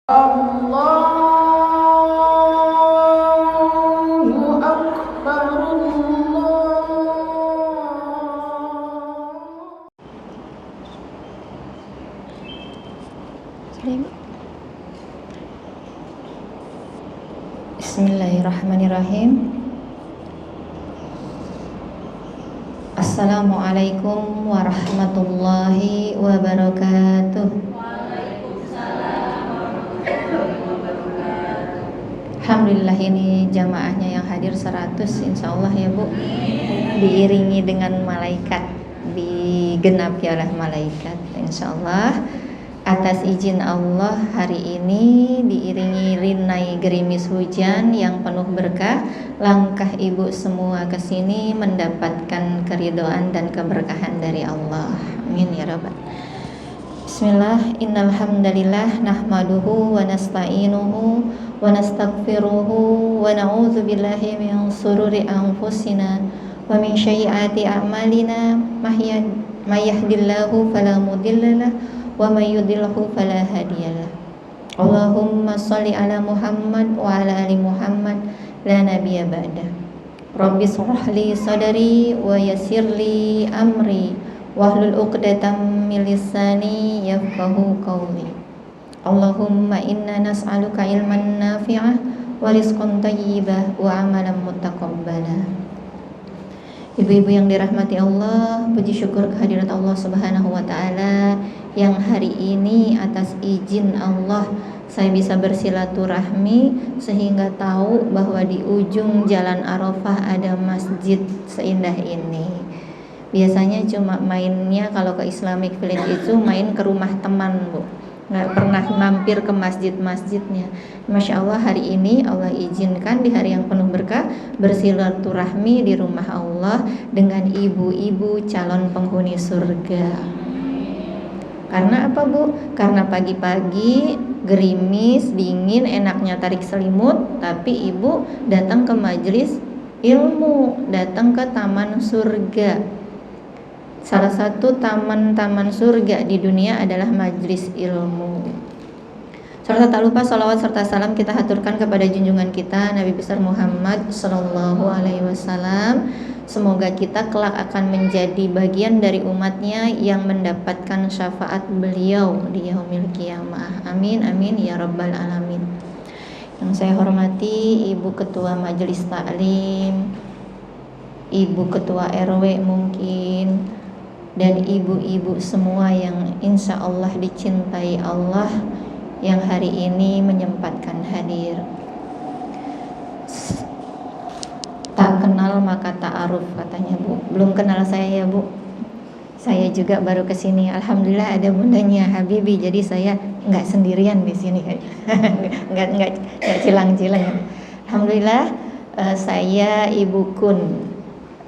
Allahu Akbar, Bismillahirrahmanirrahim. Assalamualaikum warahmatullahi wabarakatuh. Alhamdulillah, ini jamaahnya yang hadir 100 insya Allah ya Bu, diiringi dengan malaikat, digenapi oleh malaikat insya Allah. Atas izin Allah, hari ini diiringi rinai gerimis hujan yang penuh berkah. Langkah ibu semua ke sini mendapatkan keridhaan dan keberkahan dari Allah. Amin ya rabbal. Bismillah, innal hamdalillah nahmaduhu wa nasta'inuhu wa nastaghfiruhu wa na'udzu billahi min shururi anfusina wa min sayyiati a'malina. May yahdihillahu fala mudhillalah wa may yudlilhu fala hadiyalah. Allahumma shalli ala Muhammad wa ala ali Muhammad la nabiyya ba'da. Rabbi shrah li sadri wa yassir li amri wahlul 'uqdatam min lisani yafqahu qawli. Allahumma inna nas'aluka ilman nafi'ah wa rizqan thayyibah wa amalan mutaqabbala. Ibu-ibu yang dirahmati Allah, puji syukur kehadirat Allah Subhanahu wa taala yang hari ini atas izin Allah saya bisa bersilaturahmi sehingga tahu bahwa di ujung jalan Arafah ada masjid seindah ini. Biasanya cuma mainnya kalau ke Islamic Village itu main ke rumah teman Bu, nggak pernah mampir ke masjid-masjidnya. Masya Allah, hari ini Allah izinkan di hari yang penuh berkah bersilaturahmi di rumah Allah dengan ibu-ibu calon penghuni surga. Karena apa Bu? Karena pagi-pagi gerimis, dingin, enaknya tarik selimut, tapi ibu datang ke majelis ilmu, datang ke taman surga. Salah satu taman-taman surga di dunia adalah majelis ilmu. Serta tak lupa salawat serta salam kita haturkan kepada junjungan kita Nabi besar Muhammad Sallallahu Alaihi Wasallam. Semoga kita kelak akan menjadi bagian dari umatnya yang mendapatkan syafaat beliau di yaumil qiyamah. Amin amin ya rabbal alamin. Yang saya hormati Ibu Ketua Majelis Taklim, Ibu Ketua RW mungkin, dan ibu-ibu semua yang insya Allah dicintai Allah yang hari ini menyempatkan hadir. Tak kenal maka ta'aruf katanya Bu. Belum kenal saya ya Bu. Saya juga baru kesini. Alhamdulillah ada bundanya Habibi, jadi saya nggak sendirian di sini. nggak cilang-cilang. Alhamdulillah, saya Ibu Kun.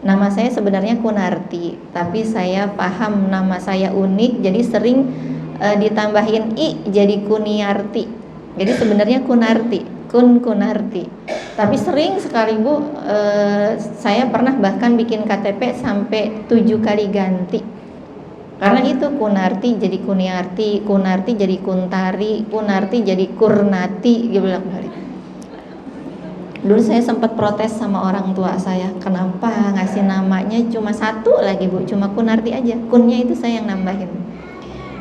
Nama saya sebenarnya Kunarti, tapi saya paham nama saya unik, jadi sering ditambahin i jadi Kuniarti. Jadi sebenarnya Kunarti, Kunarti. Tapi sering sekali Bu, saya pernah bahkan bikin KTP sampai 7 kali ganti. Karena itu Kunarti jadi Kuniarti, Kunarti jadi Kuntari, Kunarti jadi Kurnati, gitu bolak-balik. Dulu saya sempat protes sama orang tua saya, kenapa ngasih namanya cuma satu lagi Bu, cuma Kunarti aja, kunnya itu saya yang nambahin,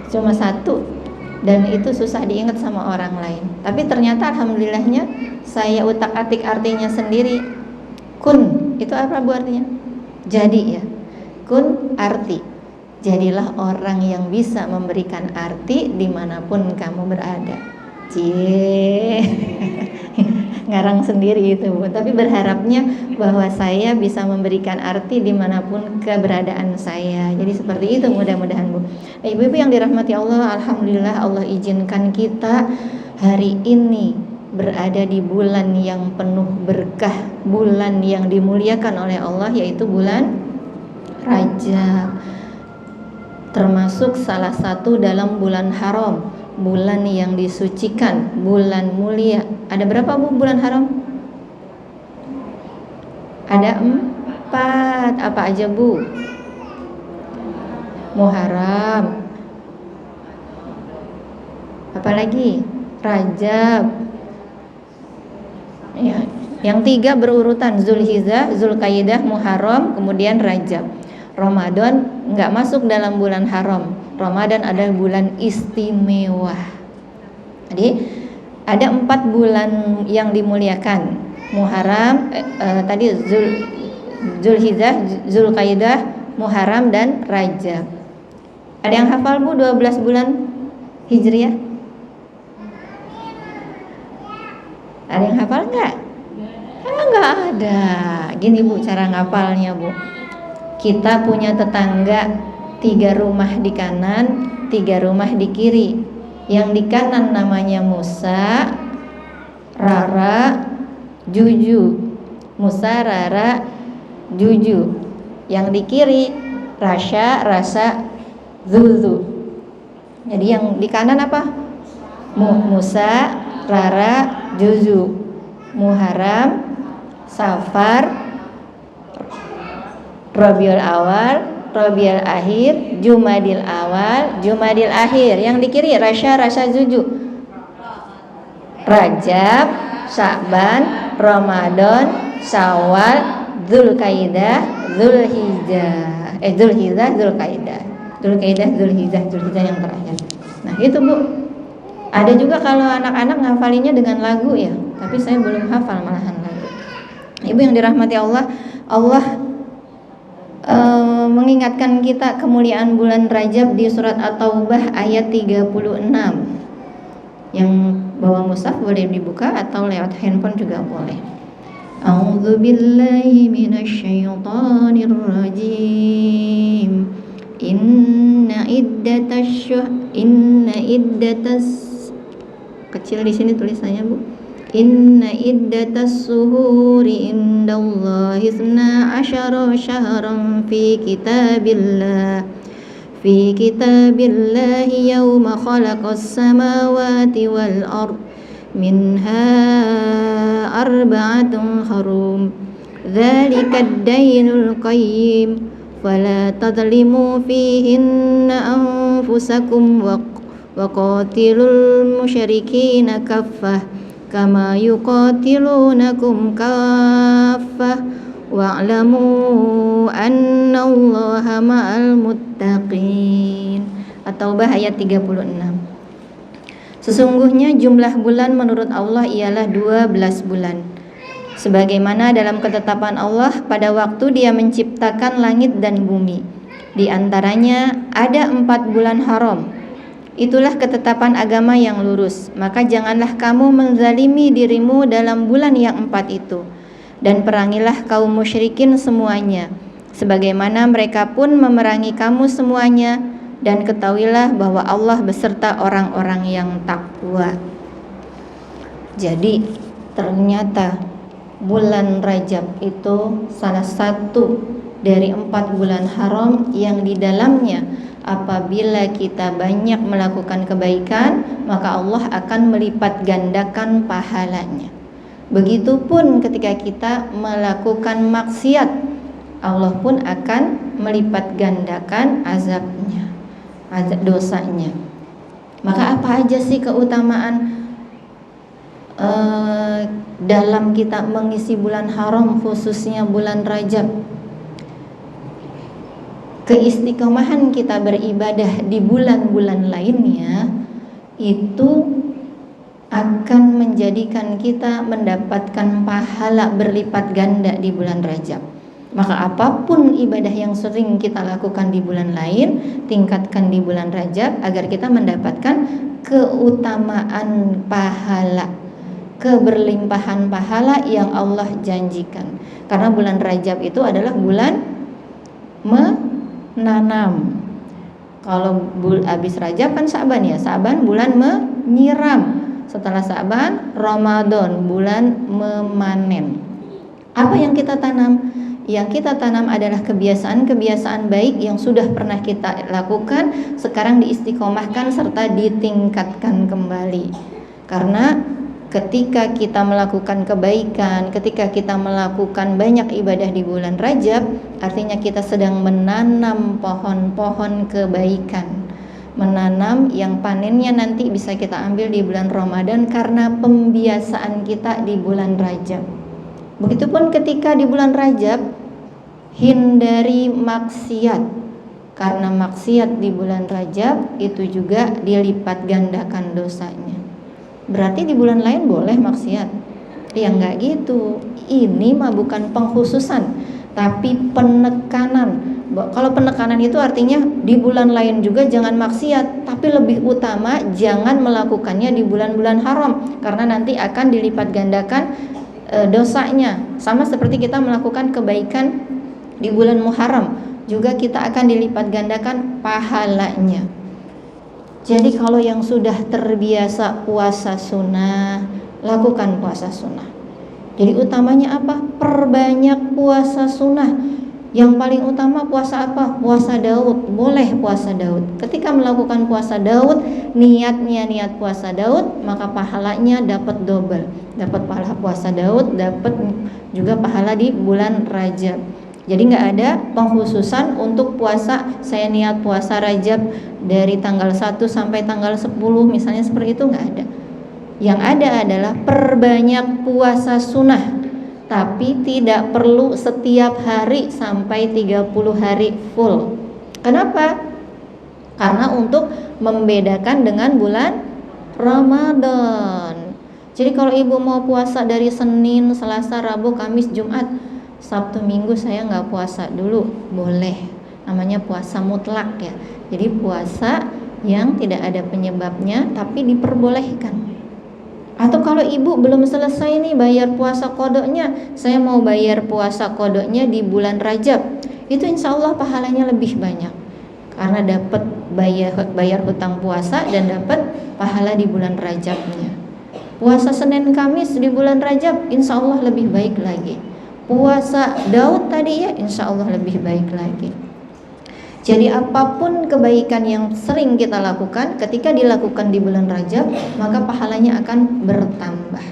cuma satu, dan itu susah diingat sama orang lain. Tapi ternyata alhamdulillahnya saya utak-atik artinya sendiri. Kun itu apa Bu artinya? Jadi ya, kun arti, jadilah orang yang bisa memberikan arti dimanapun kamu berada. Cie ngarang sendiri itu Bu, tapi berharapnya bahwa saya bisa memberikan arti dimanapun keberadaan saya. Jadi seperti itu mudah-mudahan Bu. Nah, ibu-ibu yang dirahmati Allah, alhamdulillah Allah izinkan kita hari ini berada di bulan yang penuh berkah, bulan yang dimuliakan oleh Allah, yaitu bulan Rajab, termasuk salah satu dalam bulan haram, bulan yang disucikan, bulan mulia. Ada berapa Bu bulan haram? Ada 4. Apa aja Bu? Muharram. Apalagi Rajab. Ya, yang 3 berurutan, Zulhijjah, Zulqaidah, Muharram, kemudian Rajab. Ramadan nggak masuk dalam bulan haram. Ramadan adalah bulan istimewa. Jadi ada 4 bulan yang dimuliakan. Muharram, tadi Zulhijjah, Zulqaidah, Muharram dan Rajab. Ada yang hafal Bu 12 bulan Hijriah? Ada yang hafal nggak? Nggak ada. Gini Bu cara ngapalnya Bu. Kita punya tetangga 3 rumah di kanan, 3 rumah di kiri. Yang di kanan namanya Musa, Rara, Juju. Musa, Rara, Juju. Yang di kiri Rasya, Rasa, Zuzu. Jadi yang di kanan apa? Musa, Rara, Juzu. Muharram, Safar, Rabiul Awal, Rabiul Akhir, Jumadil Awal, Jumadil Akhir. Yang di kiri Rasya, Rasa, Juju. Rajab, Sya'ban, Ramadan, Syawal, Zulqaidah, Zulhijjah. Zulhijjah, Zulqaidah. Zulqaidah, Zulhijjah, Zulhijjah yang terakhir. Nah, itu Bu. Ada juga kalau anak-anak ngafalinya dengan lagu ya, tapi saya belum hafal malahan lagu. Ibu yang dirahmati Allah, Allah mengingatkan kita kemuliaan bulan Rajab di surat At-Taubah ayat 36. Yang bawa mushaf boleh dibuka atau lewat handphone juga boleh. A'udzu billahi minasy syaithanir rajim. Inna iddatas kecil di sini tulisannya Bu. Inna iddatas suhuri indallahi 12 syahran fi kitabillahi yawma khalaqas samawati wal ard minha arba'atun harum dzalikad dainul qayyim fala tadlimu fihinna anfusakum wa qatilul musyrikina kaffah kama yuqatilunakum kaffah wa'lamu annallaha ma'al muttaqin. At-Taubah ayat 36. Sesungguhnya jumlah bulan menurut Allah ialah 12 bulan. Sebagaimana dalam ketetapan Allah pada waktu Dia menciptakan langit dan bumi. Di antaranya ada 4 bulan haram. Itulah ketetapan agama yang lurus. Maka janganlah kamu menzalimi dirimu dalam bulan yang 4 itu. Dan perangilah kaum musyrikin semuanya, sebagaimana mereka pun memerangi kamu semuanya. Dan ketahuilah bahwa Allah beserta orang-orang yang takwa. Jadi ternyata bulan Rajab itu salah satu dari 4 bulan haram yang di dalamnya apabila kita banyak melakukan kebaikan, maka Allah akan melipat gandakan pahalanya. Begitupun ketika kita melakukan maksiat, Allah pun akan melipat gandakan azabnya, azab dosanya. Maka apa aja sih keutamaan dalam kita mengisi bulan haram, khususnya bulan Rajab? Keistiqomahan kita beribadah di bulan-bulan lainnya itu akan menjadikan kita mendapatkan pahala berlipat ganda di bulan Rajab. Maka apapun ibadah yang sering kita lakukan di bulan lain, tingkatkan di bulan Rajab agar kita mendapatkan keutamaan pahala, keberlimpahan pahala yang Allah janjikan. Karena bulan Rajab itu adalah bulan menanam. Kalau habis Rajab kan Sa'ban ya, Sa'ban bulan menyiram. Setelah Sa'ban, Ramadan, bulan memanen. Apa yang kita tanam? Yang kita tanam adalah kebiasaan-kebiasaan baik yang sudah pernah kita lakukan, sekarang diistiqomahkan serta ditingkatkan kembali. Karena ketika kita melakukan kebaikan, ketika kita melakukan banyak ibadah di bulan Rajab, artinya kita sedang menanam pohon-pohon kebaikan, menanam yang panennya nanti bisa kita ambil di bulan Ramadan karena pembiasaan kita di bulan Rajab. Begitupun ketika di bulan Rajab, hindari maksiat, karena maksiat di bulan Rajab itu juga dilipat gandakan dosanya. Berarti di bulan lain boleh maksiat? Ya enggak gitu. Ini mah bukan pengkhususan, tapi penekanan. Kalau penekanan itu artinya di bulan lain juga jangan maksiat, tapi lebih utama jangan melakukannya di bulan-bulan haram, karena nanti akan dilipat gandakan dosanya. Sama seperti kita melakukan kebaikan di bulan Muharram, juga kita akan dilipat gandakan pahalanya. Jadi kalau yang sudah terbiasa puasa sunnah, lakukan puasa sunnah. Jadi utamanya apa? Perbanyak puasa sunnah. Yang paling utama puasa apa? Puasa Daud. Boleh puasa Daud. Ketika melakukan puasa Daud, niatnya niat puasa Daud, maka pahalanya dapat double. Dapat pahala puasa Daud, dapat juga pahala di bulan Rajab. Jadi nggak ada pengkhususan untuk puasa, saya niat puasa Rajab dari tanggal 1 sampai tanggal 10 misalnya, seperti itu nggak ada. Yang ada adalah perbanyak puasa sunnah, tapi tidak perlu setiap hari sampai 30 hari full. Kenapa? Karena untuk membedakan dengan bulan Ramadan. Jadi kalau ibu mau puasa dari Senin, Selasa, Rabu, Kamis, Jumat, Sabtu, Minggu saya nggak puasa dulu, boleh. Namanya puasa mutlak ya. Jadi puasa yang tidak ada penyebabnya tapi diperbolehkan. Atau kalau ibu belum selesai nih bayar puasa kodoknya, saya mau bayar puasa kodoknya di bulan Rajab, itu insya Allah pahalanya lebih banyak, karena dapat bayar hutang puasa dan dapat pahala di bulan Rajabnya. Puasa Senin Kamis di bulan Rajab insya Allah lebih baik lagi. Puasa Daud tadi ya insya Allah lebih baik lagi. Jadi apapun kebaikan yang sering kita lakukan, ketika dilakukan di bulan Rajab, maka pahalanya akan bertambah.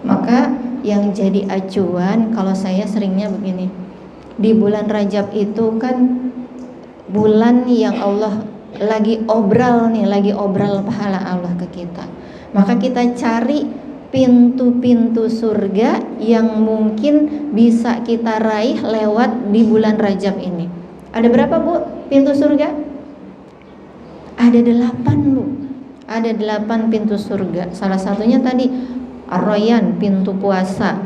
Maka yang jadi acuan, kalau saya seringnya begini, di bulan Rajab itu kan bulan yang Allah lagi obral pahala Allah ke kita. Maka kita cari pintu-pintu surga yang mungkin bisa kita raih lewat di bulan Rajab ini. Ada berapa bu pintu surga? Ada 8 bu. Ada 8 pintu surga. Salah satunya tadi Ar-Rayyan, pintu puasa.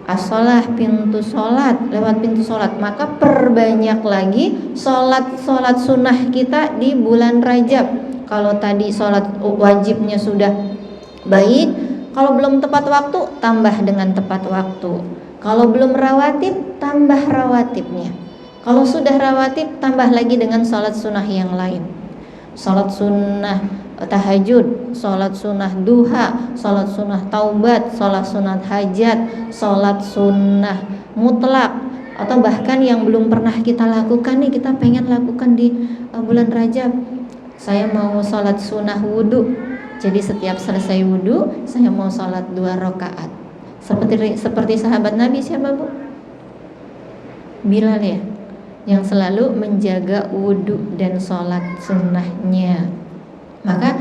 As-Shalah, pintu sholat. Lewat pintu sholat. Maka perbanyak lagi sholat sunnah kita di bulan Rajab. Kalau tadi sholat wajibnya sudah baik, kalau belum tepat waktu tambah dengan tepat waktu. Kalau belum rawatib tambah rawatibnya. Kalau sudah rawatib, tambah lagi dengan sholat sunnah yang lain. Sholat sunnah tahajud, sholat sunnah duha, sholat sunnah taubat, sholat sunnah hajat, sholat sunnah mutlak. Atau bahkan yang belum pernah kita lakukan nih, kita pengen lakukan di bulan Rajab. Saya mau sholat sunnah wudhu. Jadi setiap selesai wudhu, saya mau sholat 2 rakaat. Seperti sahabat Nabi siapa bu? Bilal ya, yang selalu menjaga wudhu dan sholat sunnahnya. Maka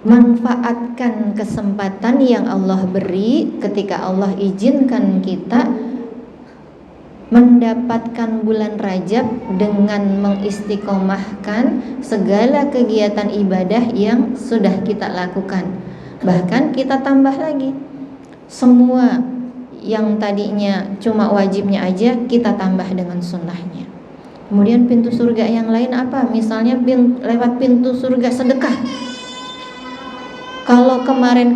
manfaatkan kesempatan yang Allah beri ketika Allah izinkan kita mendapatkan bulan Rajab dengan mengistiqomahkan segala kegiatan ibadah yang sudah kita lakukan. Bahkan kita tambah lagi, semua yang tadinya cuma wajibnya aja kita tambah dengan sunnahnya. Kemudian pintu surga yang lain apa? Misalnya lewat pintu surga sedekah. Kalau kemarin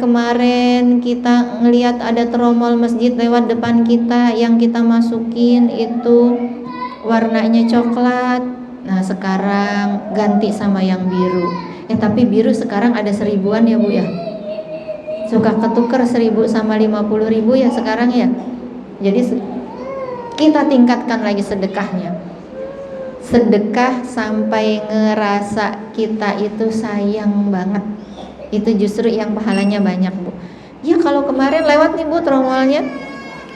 kita ngelihat ada tromol masjid lewat depan kita, yang kita masukin itu warnanya coklat, nah sekarang ganti sama yang biru. Tapi biru sekarang ada 1000-an ya bu ya, suka ketuker 1000 sama 50.000 ya sekarang ya. Jadi kita tingkatkan lagi sedekahnya. Sedekah sampai ngerasa kita itu sayang banget, itu justru yang pahalanya banyak bu. Ya kalau kemarin lewat nih bu tromolnya,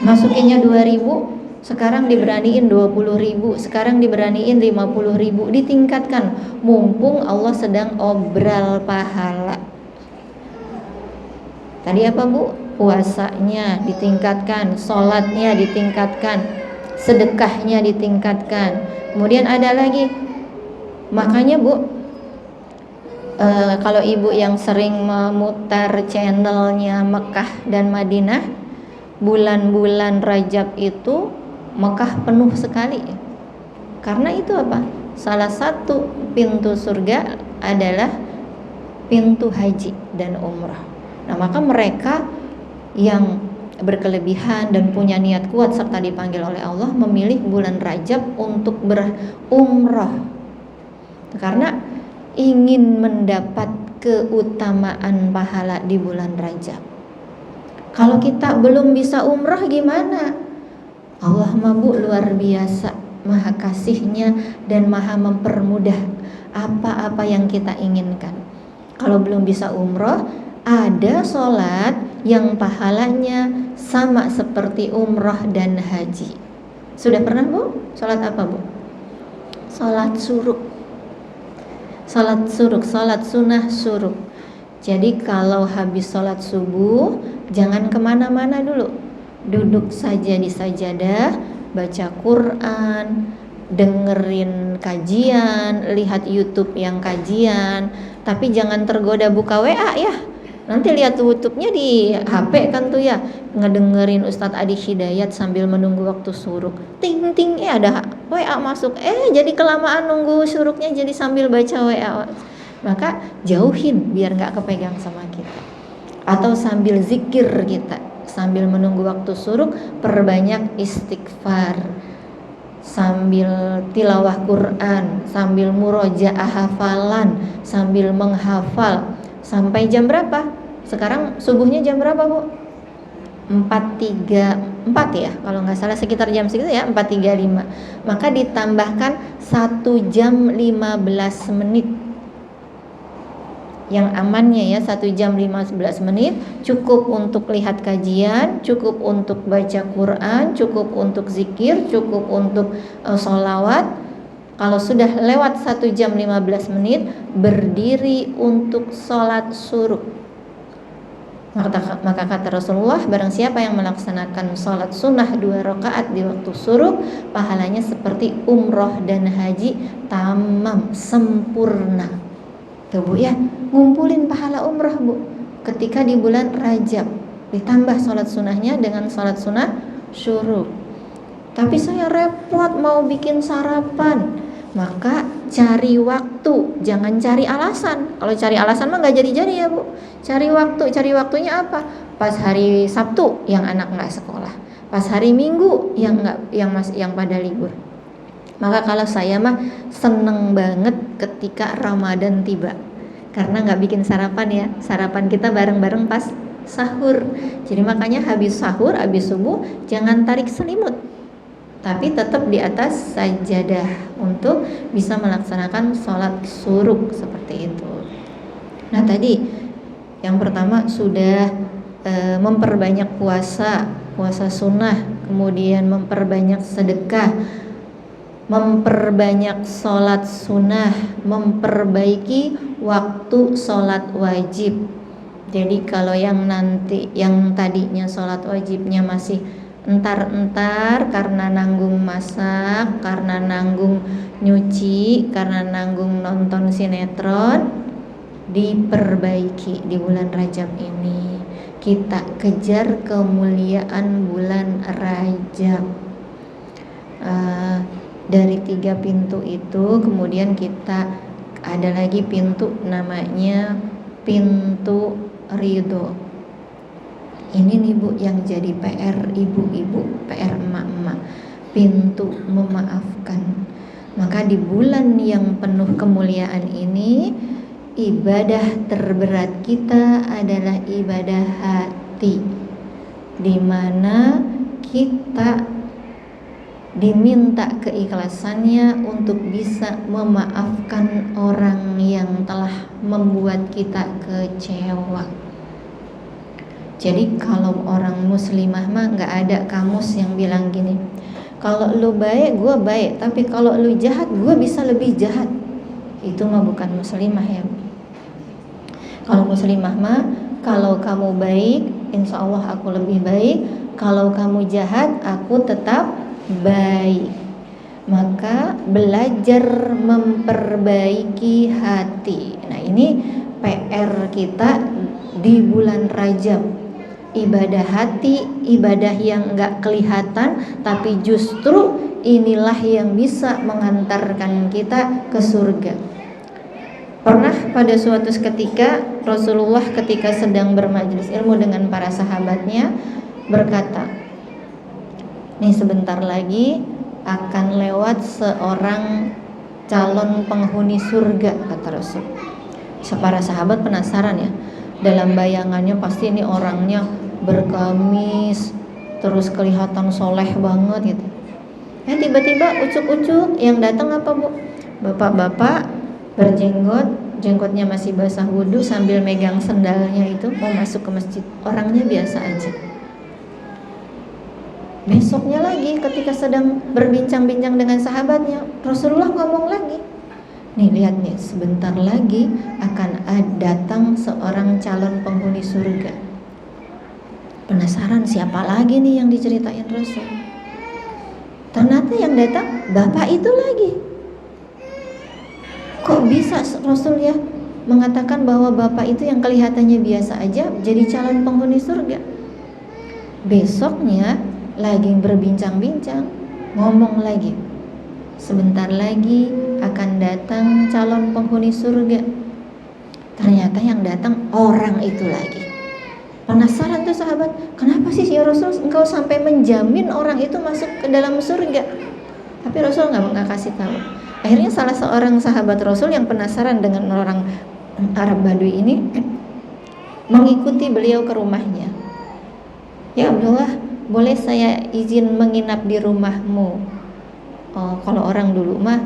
masukinnya 2000, sekarang diberaniin 20.000, sekarang diberaniin 50.000, ditingkatkan. Mumpung Allah sedang obral pahala. Tadi apa Bu? Puasanya ditingkatkan, sholatnya ditingkatkan, sedekahnya ditingkatkan. Kemudian ada lagi, makanya Bu, kalau ibu yang sering memutar channelnya Mekah dan Madinah, bulan-bulan Rajab itu Mekah penuh sekali. Karena itu apa? Salah satu pintu surga adalah pintu haji dan umrah. Nah, maka mereka yang berkelebihan dan punya niat kuat serta dipanggil oleh Allah memilih bulan Rajab untuk berumrah. Karena ingin mendapat keutamaan pahala di bulan Rajab. Kalau kita belum bisa umrah gimana? Allah Bu luar biasa, maha kasihnya dan maha mempermudah apa-apa yang kita inginkan. Kalau belum bisa umrah, ada sholat yang pahalanya sama seperti umrah dan haji. Sudah pernah Bu? Sholat apa Bu? Sholat suruk. Sholat suruk, sholat sunnah suruk. Jadi kalau habis sholat subuh, jangan kemana-mana dulu. Duduk saja di sajadah, baca Quran, dengerin kajian, lihat YouTube yang kajian. Tapi jangan tergoda buka WA ya. Nanti lihat YouTube-nya di HP kan tuh ya, ngedengerin Ustadz Adi Hidayat sambil menunggu waktu suruk. Ting ting, ada WA masuk. Jadi kelamaan nunggu suruknya jadi sambil baca WA. Maka jauhin biar nggak kepegang sama kita. Atau sambil zikir kita, sambil menunggu waktu suruk, perbanyak istighfar. Sambil tilawah Quran, sambil murojaah hafalan, sambil menghafal. Sampai jam berapa? Sekarang subuhnya jam berapa Bu? 4.34 ya, kalau nggak salah sekitar jam segitu ya, 4.35. Maka ditambahkan 1 jam 15 menit. Yang amannya ya 1 jam 15 menit, cukup untuk lihat kajian, cukup untuk baca Quran, cukup untuk zikir, cukup untuk sholawat. Kalau sudah lewat 1 jam 15 menit, berdiri untuk sholat suruk. Maka kata Rasulullah, barang siapa yang melaksanakan sholat sunnah 2 rakaat di waktu suruk, pahalanya seperti umroh dan haji tamam, sempurna. Tuh Bu ya, ngumpulin pahala umroh Bu ketika di bulan Rajab, ditambah sholat sunnahnya dengan sholat sunnah syuruk. Tapi saya repot mau bikin sarapan, maka cari waktu, jangan cari alasan. Kalau cari alasan mah nggak jadi-jadi ya Bu. Cari waktu, cari waktunya apa? Pas hari Sabtu yang anak nggak sekolah, pas hari Minggu yang pada libur. Maka kalau saya mah seneng banget ketika Ramadan tiba, karena nggak bikin sarapan ya. Sarapan kita bareng-bareng pas sahur. Jadi makanya habis sahur, habis subuh jangan tarik selimut, tapi tetap di atas sajadah untuk bisa melaksanakan sholat suruk seperti itu. Nah tadi yang pertama sudah memperbanyak puasa sunnah, kemudian memperbanyak sedekah, memperbanyak sholat sunnah, memperbaiki waktu sholat wajib. Jadi kalau yang tadinya sholat wajibnya masih entar-entar karena nanggung masak, karena nanggung nyuci, karena nanggung nonton sinetron, diperbaiki di bulan Rajab ini. Kita kejar kemuliaan bulan Rajab. Dari 3 pintu itu, kemudian kita ada lagi pintu namanya pintu ridho. Ini nih Bu yang jadi PR ibu-ibu, PR emak-emak, pintu memaafkan. Maka di bulan yang penuh kemuliaan ini, ibadah terberat kita adalah ibadah hati, di mana kita diminta keikhlasannya untuk bisa memaafkan orang yang telah membuat kita kecewa. Jadi kalau orang muslimah mah nggak ada kamus yang bilang gini, Kalau lu baik, gue baik, tapi kalau lu jahat, gue bisa lebih jahat. Itu mah bukan muslimah ya. Kalau muslimah mah, kalau kamu baik, insya Allah aku lebih baik. Kalau kamu jahat, aku tetap baik. Maka belajar memperbaiki hati. Nah ini PR kita di bulan Rajab. Ibadah hati, ibadah yang gak kelihatan, tapi justru inilah yang bisa mengantarkan kita ke surga. Pernah pada suatu ketika Rasulullah ketika sedang bermajelis ilmu dengan para sahabatnya berkata, nih sebentar lagi akan lewat seorang calon penghuni surga, kata Rasul. Para sahabat penasaran ya, dalam bayangannya pasti ini orangnya bergamis, terus kelihatan soleh banget gitu. Ya tiba-tiba ucuk-ucuk yang datang apa bu? Bapak-bapak berjenggot, jenggotnya masih basah wudhu sambil megang sendalnya itu mau masuk ke masjid. Orangnya biasa aja. Besoknya lagi ketika sedang berbincang-bincang dengan sahabatnya, Rasulullah ngomong lagi, nih lihat nih, sebentar lagi akan datang seorang calon penghuni surga. Penasaran siapa lagi nih yang diceritain Rasul? Ternyata yang datang bapak itu lagi. Kok bisa Rasul ya mengatakan bahwa bapak itu yang kelihatannya biasa aja jadi calon penghuni surga? Besoknya lagi berbincang-bincang, ngomong lagi, sebentar lagi akan datang calon penghuni surga. Ternyata yang datang orang itu lagi. Penasaran tuh sahabat, kenapa sih ya Rasul engkau sampai menjamin orang itu masuk ke dalam surga? Tapi Rasul nggak kasih tahu. Akhirnya salah seorang sahabat Rasul yang penasaran dengan orang Arab Badui ini mengikuti beliau ke rumahnya. Ya Abdullah, boleh saya izin menginap di rumahmu? Oh, kalau orang dulu mah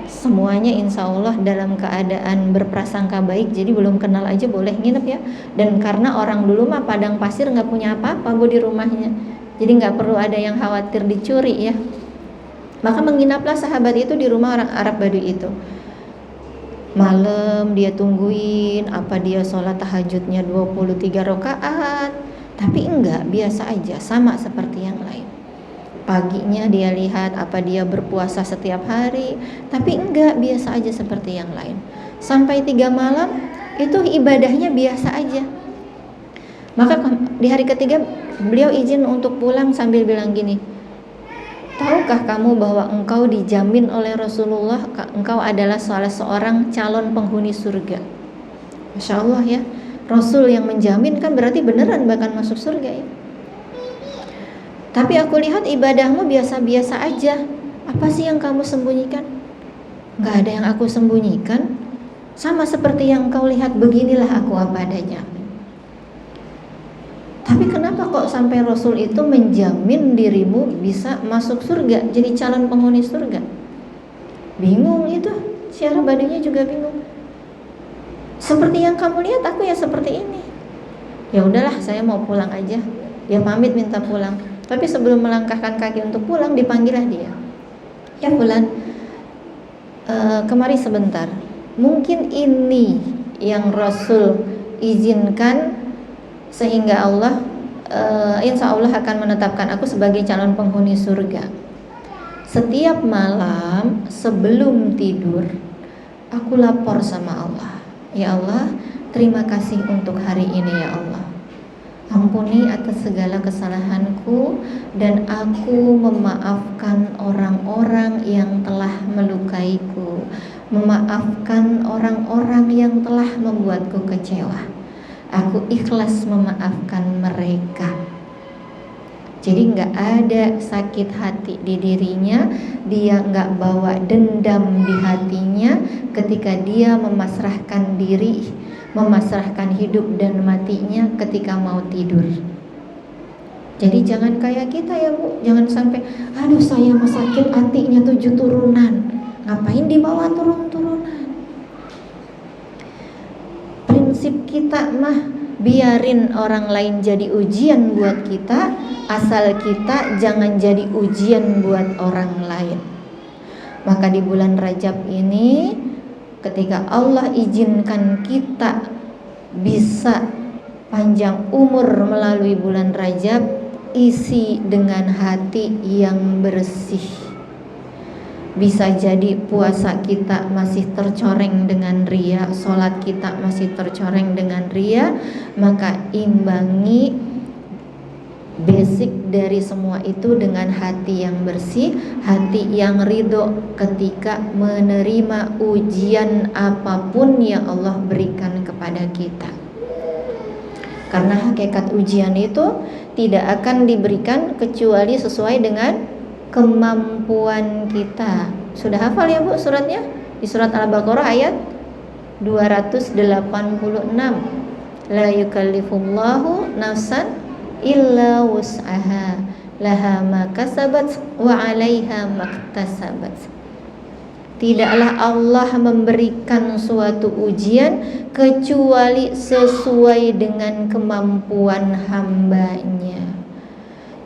semuanya insya Allah dalam keadaan berprasangka baik, jadi belum kenal aja boleh nginep ya. Dan karena orang dulu mah padang pasir nggak punya apa-apa bu di rumahnya, jadi nggak perlu ada yang khawatir dicuri ya. Maka menginaplah sahabat itu di rumah orang Arab Badui itu. Malam dia tungguin apa dia sholat tahajudnya 23 rakaat, tapi enggak, biasa aja, sama seperti yang lain. Paginya dia lihat apa dia berpuasa setiap hari, tapi enggak, biasa aja seperti yang lain. Sampai 3 malam itu ibadahnya biasa aja. Maka di hari ketiga beliau izin untuk pulang sambil bilang gini, tahukah kamu bahwa engkau dijamin oleh Rasulullah, engkau adalah salah seorang calon penghuni surga. Masya Allah ya, Rasul yang menjamin kan berarti beneran bakal masuk surga ya. Tapi aku lihat ibadahmu biasa-biasa aja. Apa sih yang kamu sembunyikan? Gak ada yang aku sembunyikan. Sama seperti yang kau lihat, beginilah aku apa adanya. Tapi kenapa kok sampai Rasul itu menjamin dirimu bisa masuk surga, jadi calon penghuni surga? Bingung itu, si Arab Baduinya juga bingung. Seperti yang kamu lihat, aku ya seperti ini. Ya udahlah, saya mau pulang aja. Dia pamit minta pulang. Tapi sebelum melangkahkan kaki untuk pulang, dipanggillah dia. Ya fulan, kemari sebentar. Mungkin ini yang Rasul izinkan sehingga Allah insya Allah akan menetapkan aku sebagai calon penghuni surga. Setiap malam sebelum tidur, aku lapor sama Allah. Ya Allah, terima kasih untuk hari ini ya Allah. Ampuni atas segala kesalahanku, dan aku memaafkan orang-orang yang telah melukaiku, memaafkan orang-orang yang telah membuatku kecewa. Aku ikhlas memaafkan mereka. Jadi gak ada sakit hati di dirinya, dia gak bawa dendam di hatinya ketika dia memasrahkan diri, memasrahkan hidup dan matinya ketika mau tidur. Jadi jangan kayak kita ya bu, jangan sampai aduh saya mah sakit hatinya 7 turunan, ngapain dibawa turun-turunan. Prinsip kita mah biarin orang lain jadi ujian buat kita, asal kita jangan jadi ujian buat orang lain. Maka di bulan Rajab ini, ketika Allah izinkan kita bisa panjang umur melalui bulan Rajab, isi dengan hati yang bersih. Bisa jadi puasa kita masih tercoreng dengan ria, sholat kita masih tercoreng dengan ria, maka imbangi basic dari semua itu dengan hati yang bersih, hati yang ridho ketika menerima ujian apapun yang Allah berikan kepada kita. Karena hakikat ujian itu tidak akan diberikan kecuali sesuai dengan kemampuan kita. Sudah hafal ya Bu suratnya? Di surat Al-Baqarah ayat 286. La yukallifullahu nafsan illa wus'aha, laha ma kasabat wa 'alaiha maktasabat. Tidaklah Allah memberikan suatu ujian kecuali sesuai dengan kemampuan hambanya.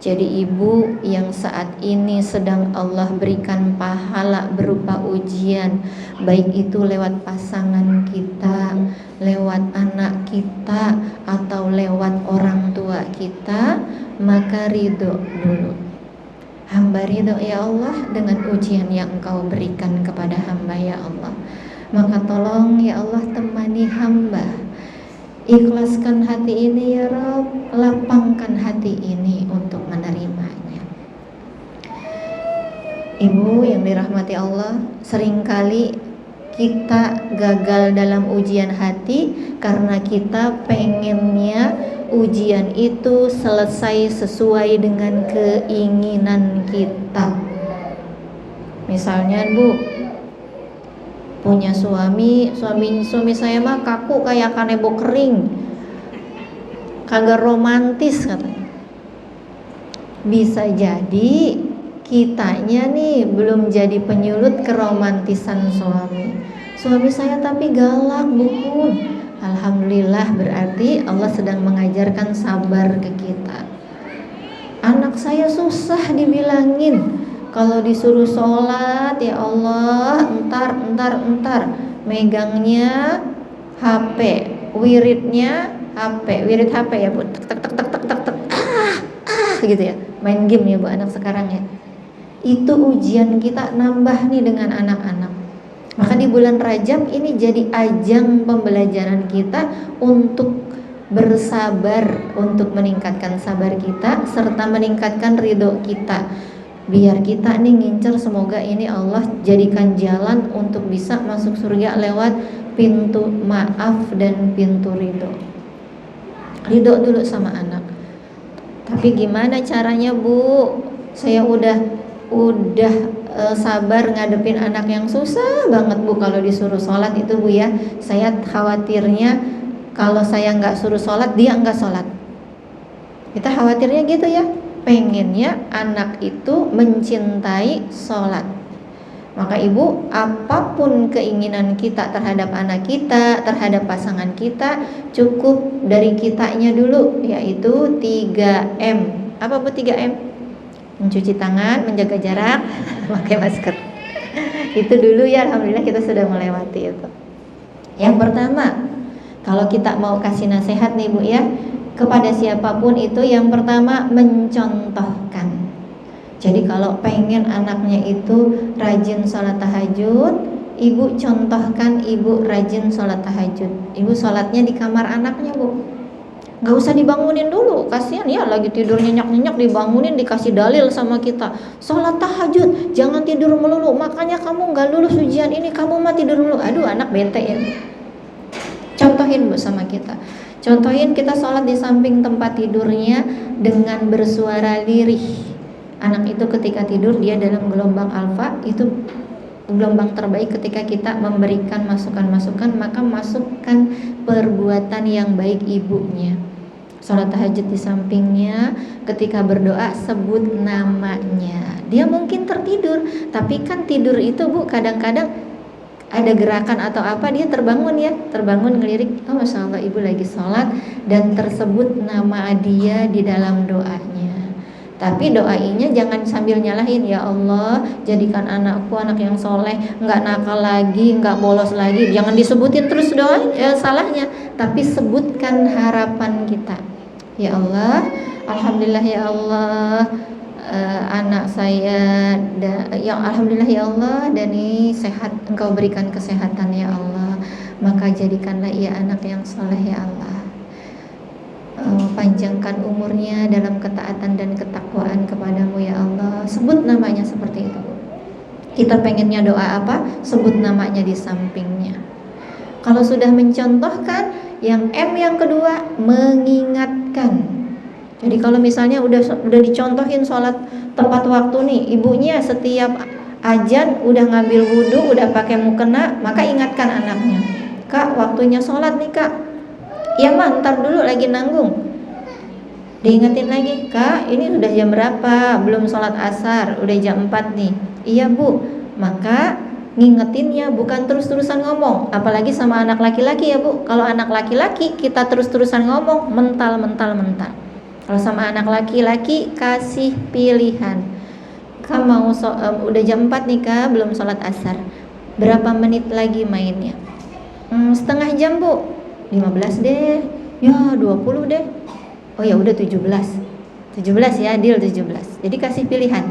Jadi ibu yang saat ini sedang Allah berikan pahala berupa ujian, baik itu lewat pasangan kita, lewat anak kita, atau lewat orang tua kita, maka ridho dulu. Hamba ridho ya Allah dengan ujian yang Engkau berikan kepada hamba ya Allah. Maka tolong ya Allah temani hamba, ikhlaskan hati ini ya Rabb, lapangkan hati ini untuk menerimanya. Ibu yang dirahmati Allah, seringkali kita gagal dalam ujian hati karena kita pengennya ujian itu selesai sesuai dengan keinginan kita. Misalnya Bu, punya suami saya mah kaku kayak kanebo kering, kagak romantis katanya. Bisa jadi kitanya nih belum jadi penyulut keromantisan suami saya tapi galak Bu. Alhamdulillah, berarti Allah sedang mengajarkan sabar ke kita. Anak saya susah dibilangin, kalau disuruh sholat ya Allah entar megangnya HP, wiridnya HP, wirid HP ya Bu, tek gitu ya, main game ya Bu anak sekarang ya. Itu ujian kita nambah nih dengan anak-anak. Maka di bulan Rajab ini jadi ajang pembelajaran kita untuk bersabar, untuk meningkatkan sabar kita serta meningkatkan ridho kita. Biar kita nih ngincer semoga ini Allah jadikan jalan untuk bisa masuk surga lewat pintu maaf dan pintu ridho. Ridho dulu sama anak. Tapi gimana caranya Bu? Saya udah sabar ngadepin anak yang susah banget Bu kalau disuruh sholat itu Bu ya. Saya khawatirnya kalau saya nggak suruh sholat dia nggak sholat. Kita khawatirnya gitu ya. Pengennya anak itu mencintai sholat. Maka ibu, apapun keinginan kita terhadap anak kita, terhadap pasangan kita, cukup dari kitanya dulu, yaitu 3M. Apa Bu 3M? Mencuci tangan, menjaga jarak, pakai masker. Itu dulu ya, alhamdulillah kita sudah melewati itu. Yang pertama, kalau kita mau kasih nasihat nih Bu ya, kepada siapapun itu, yang pertama mencontohkan. Jadi kalau pengen anaknya itu rajin sholat tahajud, ibu contohkan ibu rajin sholat tahajud. Ibu sholatnya di kamar anaknya Bu. Gak usah dibangunin dulu, kasihan ya lagi tidur nyenyak-nyenyak dibangunin dikasih dalil sama kita. Sholat tahajud, jangan tidur melulu, makanya kamu gak lulus ujian ini, kamu mah tidur melulu. Aduh anak bete ya. Contohin Bu sama kita. Contohin kita sholat di samping tempat tidurnya dengan bersuara lirih. Anak itu ketika tidur dia dalam gelombang alfa, itu gelombang terbaik ketika kita memberikan masukan-masukan, maka masukkan perbuatan yang baik ibunya. Sholat tahajud di sampingnya, ketika berdoa sebut namanya. Dia mungkin tertidur, tapi kan tidur itu Bu kadang-kadang ada gerakan atau apa, dia terbangun ya, terbangun ngelirik, oh Masya Allah ibu lagi sholat, dan tersebut nama dia di dalam doanya. Tapi doainya jangan sambil nyalahin, ya Allah jadikan anakku anak yang soleh, nggak nakal lagi, nggak bolos lagi. Jangan disebutin terus doa salahnya, tapi sebutkan harapan kita. Ya Allah, alhamdulillah ya Allah, anak saya ya alhamdulillah ya Allah, Dani sehat, engkau berikan kesehatan ya Allah, maka jadikanlah ia anak yang soleh ya Allah. Panjangkan umurnya dalam ketaatan dan ketakwaan kepadamu ya Allah. Sebut namanya seperti itu. Kita pengennya doa apa? Sebut namanya di sampingnya. Kalau sudah mencontohkan, yang M yang kedua, mengingatkan. Jadi kalau misalnya udah dicontohin sholat tepat waktu nih, ibunya setiap azan udah ngambil wudhu, udah pakai mukena, maka ingatkan anaknya, Kak waktunya sholat nih Kak. Ya mah ntar dulu lagi nanggung. Diingetin lagi, Kak ini sudah jam berapa? Belum sholat asar, udah jam 4 nih. Iya Bu. Maka ngingetinnya bukan terus-terusan ngomong. Apalagi sama anak laki-laki ya Bu. Kalau anak laki-laki kita terus-terusan ngomong, mental. Kalau sama anak laki-laki kasih pilihan. Kak mau udah jam 4 nih Kak, belum sholat asar. Berapa menit lagi mainnya? Setengah jam Bu. 15 deh, ya 20 deh, oh ya udah 17 ya, deal 17. Jadi kasih pilihan.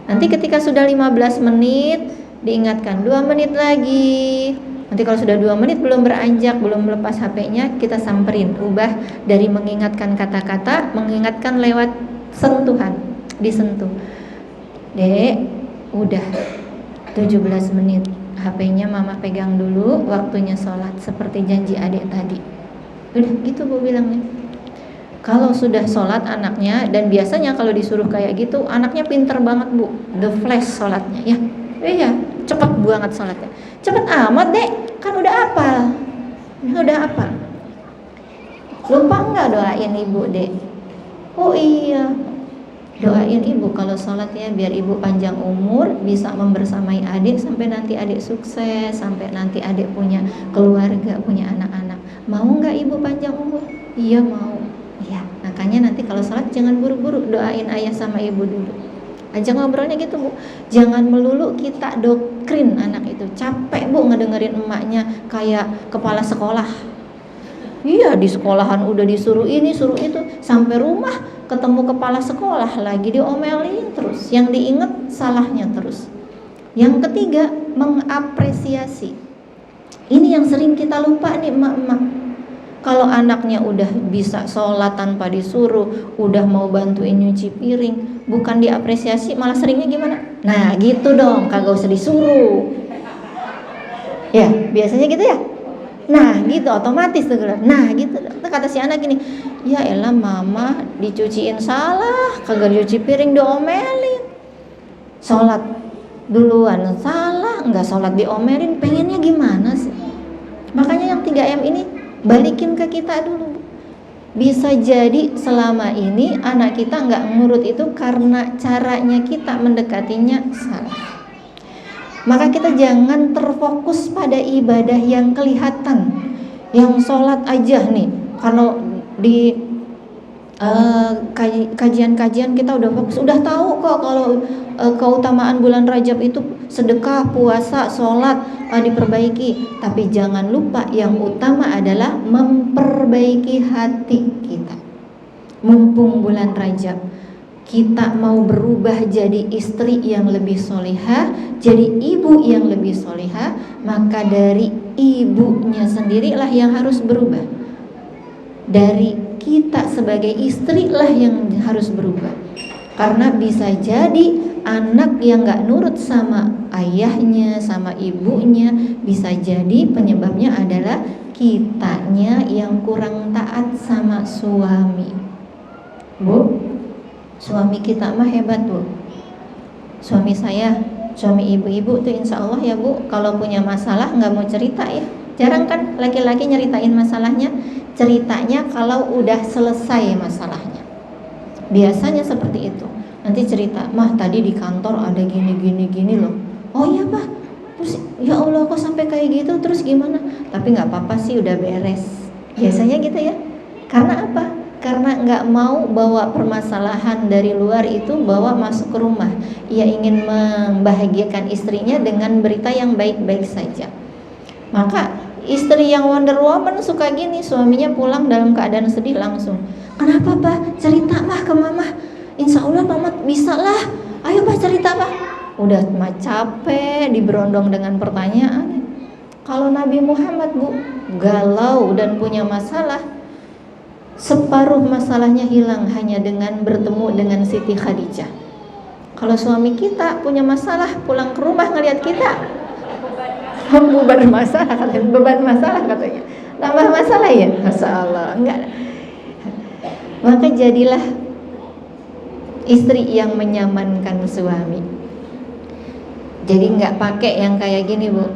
Nanti ketika sudah 15 menit diingatkan 2 menit lagi. Nanti kalau sudah 2 menit belum beranjak, belum melepas HP-nya, kita samperin. Ubah dari mengingatkan kata-kata, mengingatkan lewat sentuhan, disentuh. Dek, udah 17 menit, HP-nya mama pegang dulu, waktunya sholat seperti janji adik tadi. Udah gitu Bu bilangnya. Kalau sudah sholat anaknya, dan biasanya kalau disuruh kayak gitu anaknya pinter banget Bu, the flash sholatnya ya. Iya, cepet banget sholatnya. Cepet amat Dek, kan udah hafal. Udah hafal. Lupa nggak doain ibu Dek? Oh iya, doain ibu kalau sholat ya, biar ibu panjang umur, bisa membersamai adik sampai nanti adik sukses, sampai nanti adik punya keluarga, punya anak-anak. Mau nggak ibu panjang umur? Iya mau. Ya, makanya nanti kalau sholat jangan buru-buru, doain ayah sama ibu dulu. Ajak ngobrolnya gitu Bu. Jangan melulu kita doktrin anak itu. Capek Bu ngedengerin emaknya kayak kepala sekolah. Iya, di sekolahan udah disuruh ini, suruh itu, sampai rumah ketemu kepala sekolah lagi diomelin terus. Yang diinget salahnya terus. Yang ketiga, mengapresiasi. Ini yang sering kita lupa nih emak-emak. Kalau anaknya udah bisa sholat tanpa disuruh, udah mau bantuin nyuci piring, bukan diapresiasi, malah seringnya gimana? Nah gitu dong, kagak usah disuruh. Ya, biasanya gitu ya. Nah gitu, otomatis tuh. Nah gitu, kata si anak gini, ya elah mama dicuciin salah, kagak dicuci piring diomelin. Sholat duluan salah, nggak sholat diomelin, pengennya gimana sih? Makanya yang 3M ini balikin ke kita dulu. Bisa jadi selama ini anak kita nggak ngurut itu karena caranya kita mendekatinya salah. Maka kita jangan terfokus pada ibadah yang kelihatan, yang sholat aja nih. Kalau di kajian-kajian kita udah fokus, udah tahu kok kalau keutamaan bulan Rajab itu sedekah, puasa, sholat diperbaiki. Tapi jangan lupa yang utama adalah memperbaiki hati kita. Mumpung bulan Rajab, kita mau berubah jadi istri yang lebih solihah, jadi ibu yang lebih solihah, maka dari ibunya sendirilah yang harus berubah. Dari kita sebagai istri lah yang harus berubah. Karena bisa jadi anak yang gak nurut sama ayahnya, sama ibunya, bisa jadi penyebabnya adalah kitanya yang kurang taat sama suami. Bu, suami kita mah hebat Bu. Suami saya, suami ibu-ibu tuh insya Allah ya Bu, kalau punya masalah gak mau cerita ya. Jarang kan laki-laki nyeritain masalahnya. Ceritanya kalau udah selesai masalahnya. Biasanya seperti itu. Nanti cerita, mah tadi di kantor ada gini loh. Oh iya Pak, Terus ya Allah kok sampai kayak gitu, terus gimana? Tapi nggak apa-apa sih, udah beres. Biasanya gitu ya. Karena apa? Karena nggak mau bawa permasalahan dari luar itu bawa masuk ke rumah. Ia ingin membahagiakan istrinya dengan berita yang baik-baik saja. Maka istri yang Wonder Woman suka gini, suaminya pulang dalam keadaan sedih langsung, kenapa Pak? Cerita mah ke Mama. Insya Allah Mama bisa lah. Ayo Pak cerita Pak. Udah mah capek diberondong dengan pertanyaan. Kalau Nabi Muhammad Bu galau dan punya masalah, separuh masalahnya hilang hanya dengan bertemu dengan Siti Khadijah. Kalau suami kita punya masalah, pulang ke rumah ngelihat kita beban masalah katanya, beban masalah katanya, tambah masalah ya, Masya Allah. Enggak. Maka jadilah istri yang menyamankan suami. Jadi nggak pakai yang kayak gini Bu,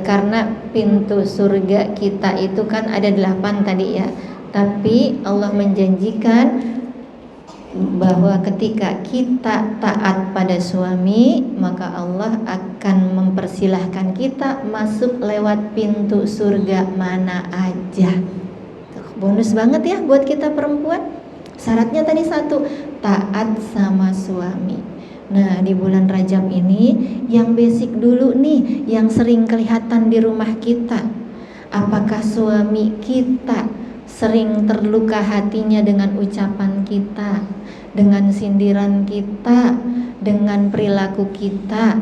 karena pintu surga kita itu kan ada 8 tadi ya. Tapi Allah menjanjikan bahwa ketika kita taat pada suami, maka Allah akan mempersilahkan kita masuk lewat pintu surga mana aja. Bonus banget ya buat kita perempuan. Syaratnya tadi 1, taat sama suami. Nah di bulan Rajab ini yang basic dulu nih, yang sering kelihatan di rumah kita. Apakah suami kita sering terluka hatinya dengan ucapan kita, dengan sindiran kita, dengan perilaku kita,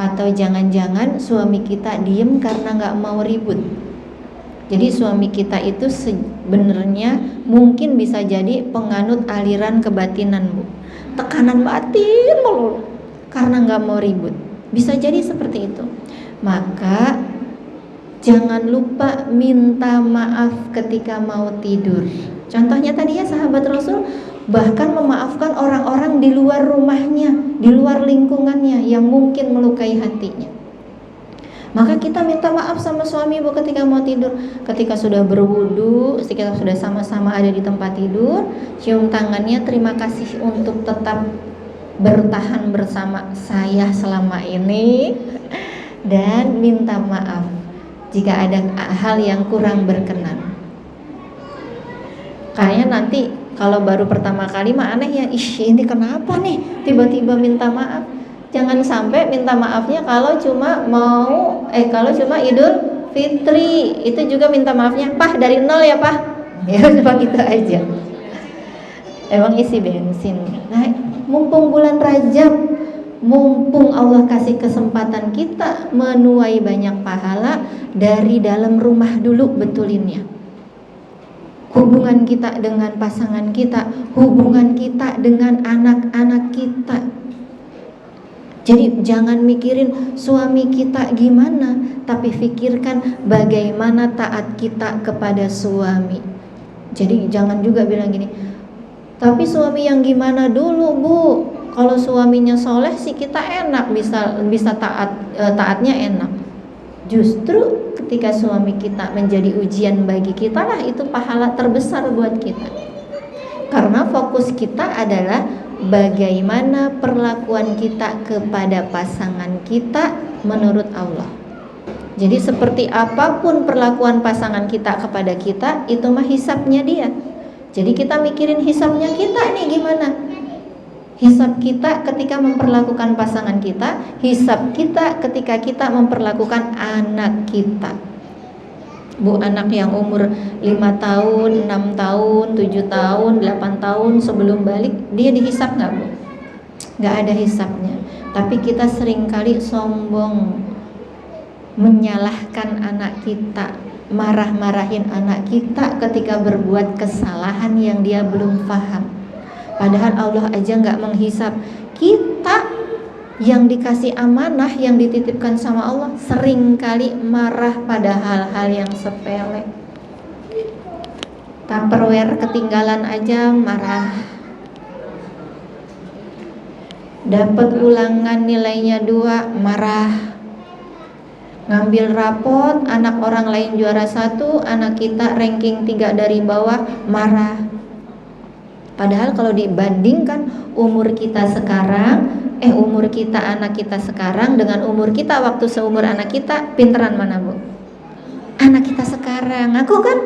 atau jangan-jangan suami kita diem karena nggak mau ribut. Jadi suami kita itu sebenarnya mungkin bisa jadi penganut aliran kebatinan Bu, tekanan batin mulu karena nggak mau ribut, bisa jadi seperti itu. Maka jangan lupa minta maaf ketika mau tidur. Contohnya tadi ya sahabat Rasul bahkan memaafkan orang-orang di luar rumahnya, di luar lingkungannya yang mungkin melukai hatinya. Maka kita minta maaf sama suami Bu ketika mau tidur, ketika sudah berwudu, ketika sudah sama-sama ada di tempat tidur, cium tangannya, terima kasih untuk tetap bertahan bersama saya selama ini, dan minta maaf jika ada hal yang kurang berkenan. Kayaknya nanti kalau baru pertama kali mah aneh ya, ini kenapa nih tiba-tiba minta maaf. Jangan sampai minta maafnya kalau cuma Idul Fitri, itu juga minta maafnya Pak dari 0 ya Pak. Ya cuma gitu aja. Emang isi bensin. Nah, mumpung bulan Rajab, mumpung Allah kasih kesempatan kita menuai banyak pahala, dari dalam rumah dulu betulinnya. Hubungan kita dengan pasangan kita, hubungan kita dengan anak-anak kita. Jadi jangan mikirin suami kita gimana, tapi pikirkan bagaimana taat kita kepada suami. Jadi jangan juga bilang gini, tapi suami yang gimana dulu Bu? Kalau suaminya soleh sih kita enak, bisa taatnya enak. Justru ketika suami kita menjadi ujian bagi kita lah, itu pahala terbesar buat kita. Karena fokus kita adalah bagaimana perlakuan kita kepada pasangan kita menurut Allah. Jadi seperti apapun perlakuan pasangan kita kepada kita, itu mah hisabnya dia. Jadi kita mikirin hisabnya kita nih gimana. Hisab kita ketika memperlakukan pasangan kita, hisab kita ketika kita memperlakukan anak kita. Bu, anak yang umur 5 tahun, 6 tahun, 7 tahun, 8 tahun sebelum balik, dia dihisab gak Bu? Gak ada hisabnya. Tapi kita seringkali sombong, menyalahkan anak kita, marah-marahin anak kita ketika berbuat kesalahan yang dia belum paham. Padahal Allah aja gak menghisab. Kita yang dikasih amanah, yang dititipkan sama Allah, seringkali marah pada hal-hal yang sepele. Tupperware ketinggalan aja marah. Dapat ulangan nilainya 2 marah. Ngambil rapot, anak orang lain juara 1, anak kita ranking 3 dari bawah, marah. Padahal kalau dibandingkan umur kita sekarang Umur kita, anak kita sekarang dengan umur kita waktu seumur anak kita, pinteran mana bu? Anak kita sekarang, aku kan?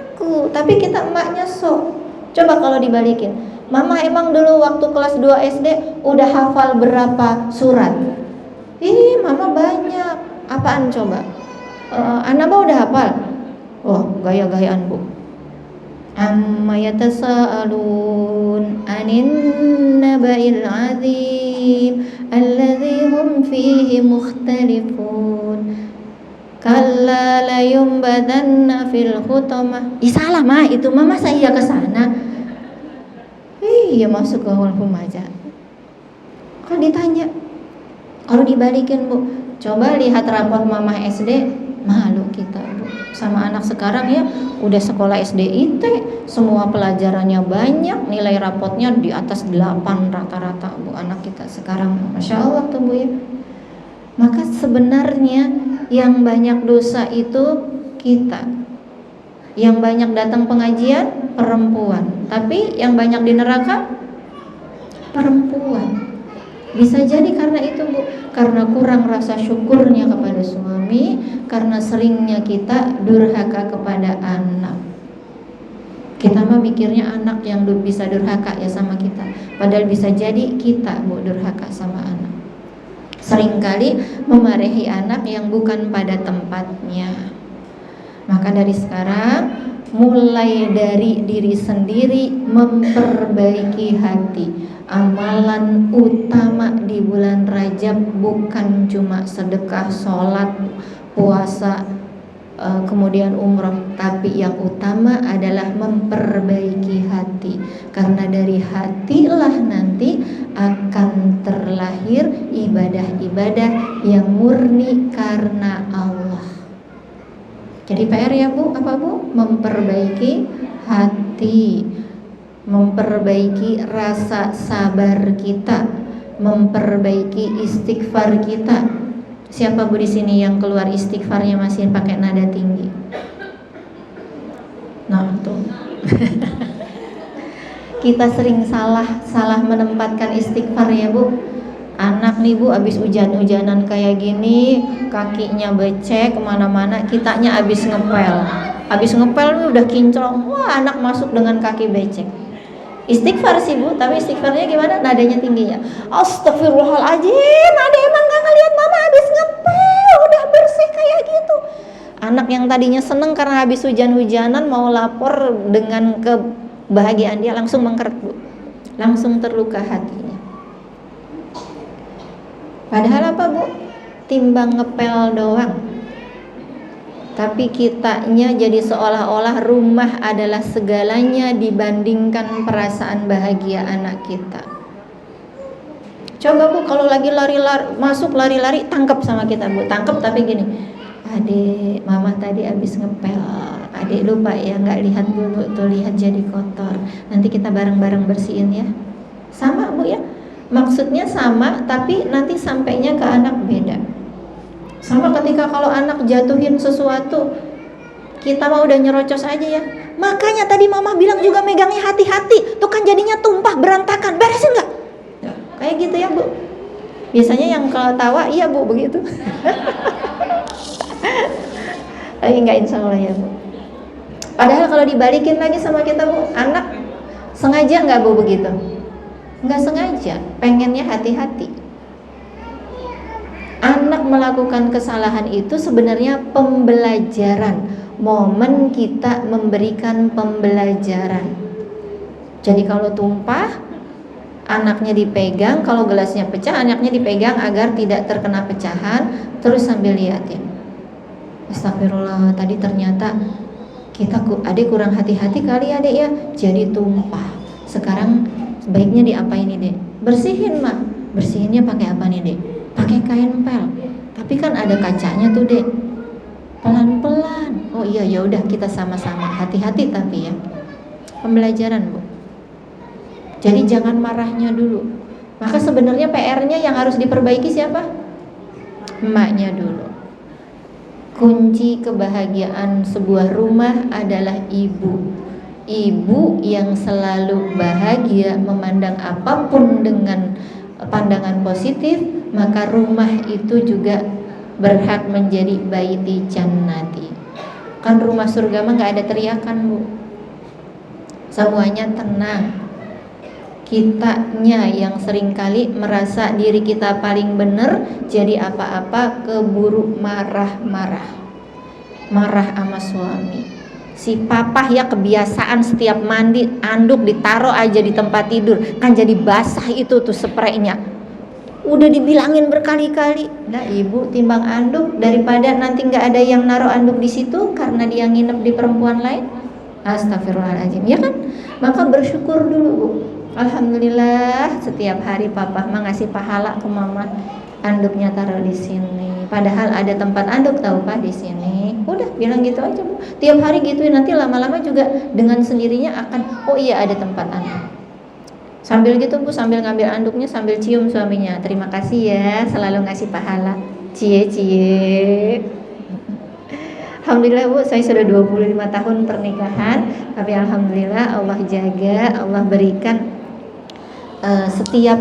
Aku, tapi kita emaknya sok. Coba kalau dibalikin, mama emang dulu waktu kelas 2 SD udah hafal berapa surat? Mama banyak. Apaan coba? Anak mah udah hafal? Oh, gaya-gayaan bu. Amma yatasaalun anin naba'il azim alladzi hum fihi mukhtalifun kalla la yumbadanna fil hutamah. Salah mah itu mama saya ke sana. Iya masuk ke hukum aja. Kalau ditanya, kalau dibalikin bu, coba lihat rapor mama SD, malu kita bu. Sama anak sekarang ya, udah sekolah SD IT, semua pelajarannya banyak, nilai rapotnya di atas 8 rata-rata bu anak kita sekarang. Masya Allah tuh bu ya. Maka sebenarnya yang banyak dosa itu kita. Yang banyak datang pengajian perempuan, tapi yang banyak di neraka perempuan. Bisa jadi karena itu bu, karena kurang rasa syukurnya kepada suami, karena seringnya kita durhaka kepada anak. Kita mah mikirnya anak yang bisa durhaka ya sama kita, padahal bisa jadi kita bu durhaka sama anak. Seringkali memarahi anak yang bukan pada tempatnya. Maka dari sekarang, mulai dari diri sendiri memperbaiki hati. Amalan utama di bulan Rajab bukan cuma sedekah, sholat, puasa, kemudian umroh, tapi yang utama adalah memperbaiki hati. Karena dari hatilah nanti akan terlahir ibadah-ibadah yang murni karena Allah. Jadi PR ya bu, apa bu? Memperbaiki hati, memperbaiki rasa sabar kita, memperbaiki istighfar kita. Siapa bu di sini yang keluar istighfarnya masih pakai nada tinggi? Nah tuh. Kita sering salah menempatkan istighfar ya bu. Anak nih bu, abis hujan-hujanan kayak gini, kakinya becek kemana-mana, kitanya abis ngepel nih udah kinclong, wah anak masuk dengan kaki becek. Istighfar sih bu, tapi istighfarnya gimana? Nadanya tinggi ya. Astagfirullahaladzim, ada emang gak ngeliat mama abis ngepel, udah bersih kayak gitu. Anak yang tadinya seneng karena habis hujan-hujanan mau lapor dengan kebahagiaan dia langsung mengkeret bu, langsung terluka hatinya. Padahal apa bu? Timbang ngepel doang. Tapi kitanya jadi seolah-olah rumah adalah segalanya dibandingkan perasaan bahagia anak kita. Coba bu, kalau lagi masuk lari-lari, tangkap sama kita bu, tangkap tapi gini, adik, mama tadi habis ngepel, adik lupa ya nggak lihat dulu tuh, lihat jadi kotor. Nanti kita bareng-bareng bersihin ya. Sama bu ya. Maksudnya sama, tapi nanti sampainya ke anak beda. Sama ketika kalau anak jatuhin sesuatu, kita mau udah nyerocos aja ya. Makanya tadi mama bilang juga megangnya hati-hati, tuh kan jadinya tumpah berantakan, beresin nggak? Ya, kayak gitu ya bu. Biasanya yang kalau tawa, iya bu begitu. Enggak, insya Allah ya bu. Padahal kalau dibalikin lagi sama kita bu, anak sengaja nggak bu begitu? Nggak sengaja, pengennya hati-hati. Anak melakukan kesalahan itu sebenarnya pembelajaran, momen kita memberikan pembelajaran. Jadi kalau tumpah, anaknya dipegang, kalau gelasnya pecah, anaknya dipegang agar tidak terkena pecahan, terus sambil liatin. Astagfirullah, tadi ternyata adik kurang hati-hati kali adik ya, jadi tumpah. Sekarang baiknya diapain nih dek? Bersihin mak. Bersihinnya pakai apa nih dek? Pakai kain pel. Tapi kan ada kacanya tuh dek. Pelan-pelan. Oh iya ya udah kita sama-sama. Hati-hati tapi ya. Pembelajaran bu. Jadi jangan marahnya dulu. Maka sebenarnya PR-nya yang harus diperbaiki siapa? Emaknya dulu. Kunci kebahagiaan sebuah rumah adalah ibu. Ibu yang selalu bahagia memandang apapun dengan pandangan positif, maka rumah itu juga berhak menjadi baiti jannati. Kan rumah surga mah nggak ada teriakan, Bu. Semuanya tenang. Kitanya yang seringkali merasa diri kita paling benar, jadi apa-apa keburu marah-marah, marah sama suami. Si papa ya kebiasaan setiap mandi anduk ditaruh aja di tempat tidur, kan jadi basah itu tuh spraynya. Udah dibilangin berkali-kali, nah ibu timbang anduk daripada nanti nggak ada yang naruh anduk di situ karena dia nginep di perempuan lain. Astagfirullahaladzim, ya kan? Maka bersyukur dulu, Bu. Alhamdulillah setiap hari papa mah ngasih pahala ke mama, anduknya taruh di sini. Padahal ada tempat anduk tahu Pak di sini. Udah bilang gitu aja, Bu. Tiap hari gituin, nanti lama-lama juga dengan sendirinya akan, oh iya ada tempat anduk. Sambil gitu, Bu, sambil ngambil anduknya sambil cium suaminya. Terima kasih ya selalu ngasih pahala. Cie. Alhamdulillah, Bu, saya sudah 25 tahun pernikahan, tapi alhamdulillah Allah jaga, Allah berikan setiap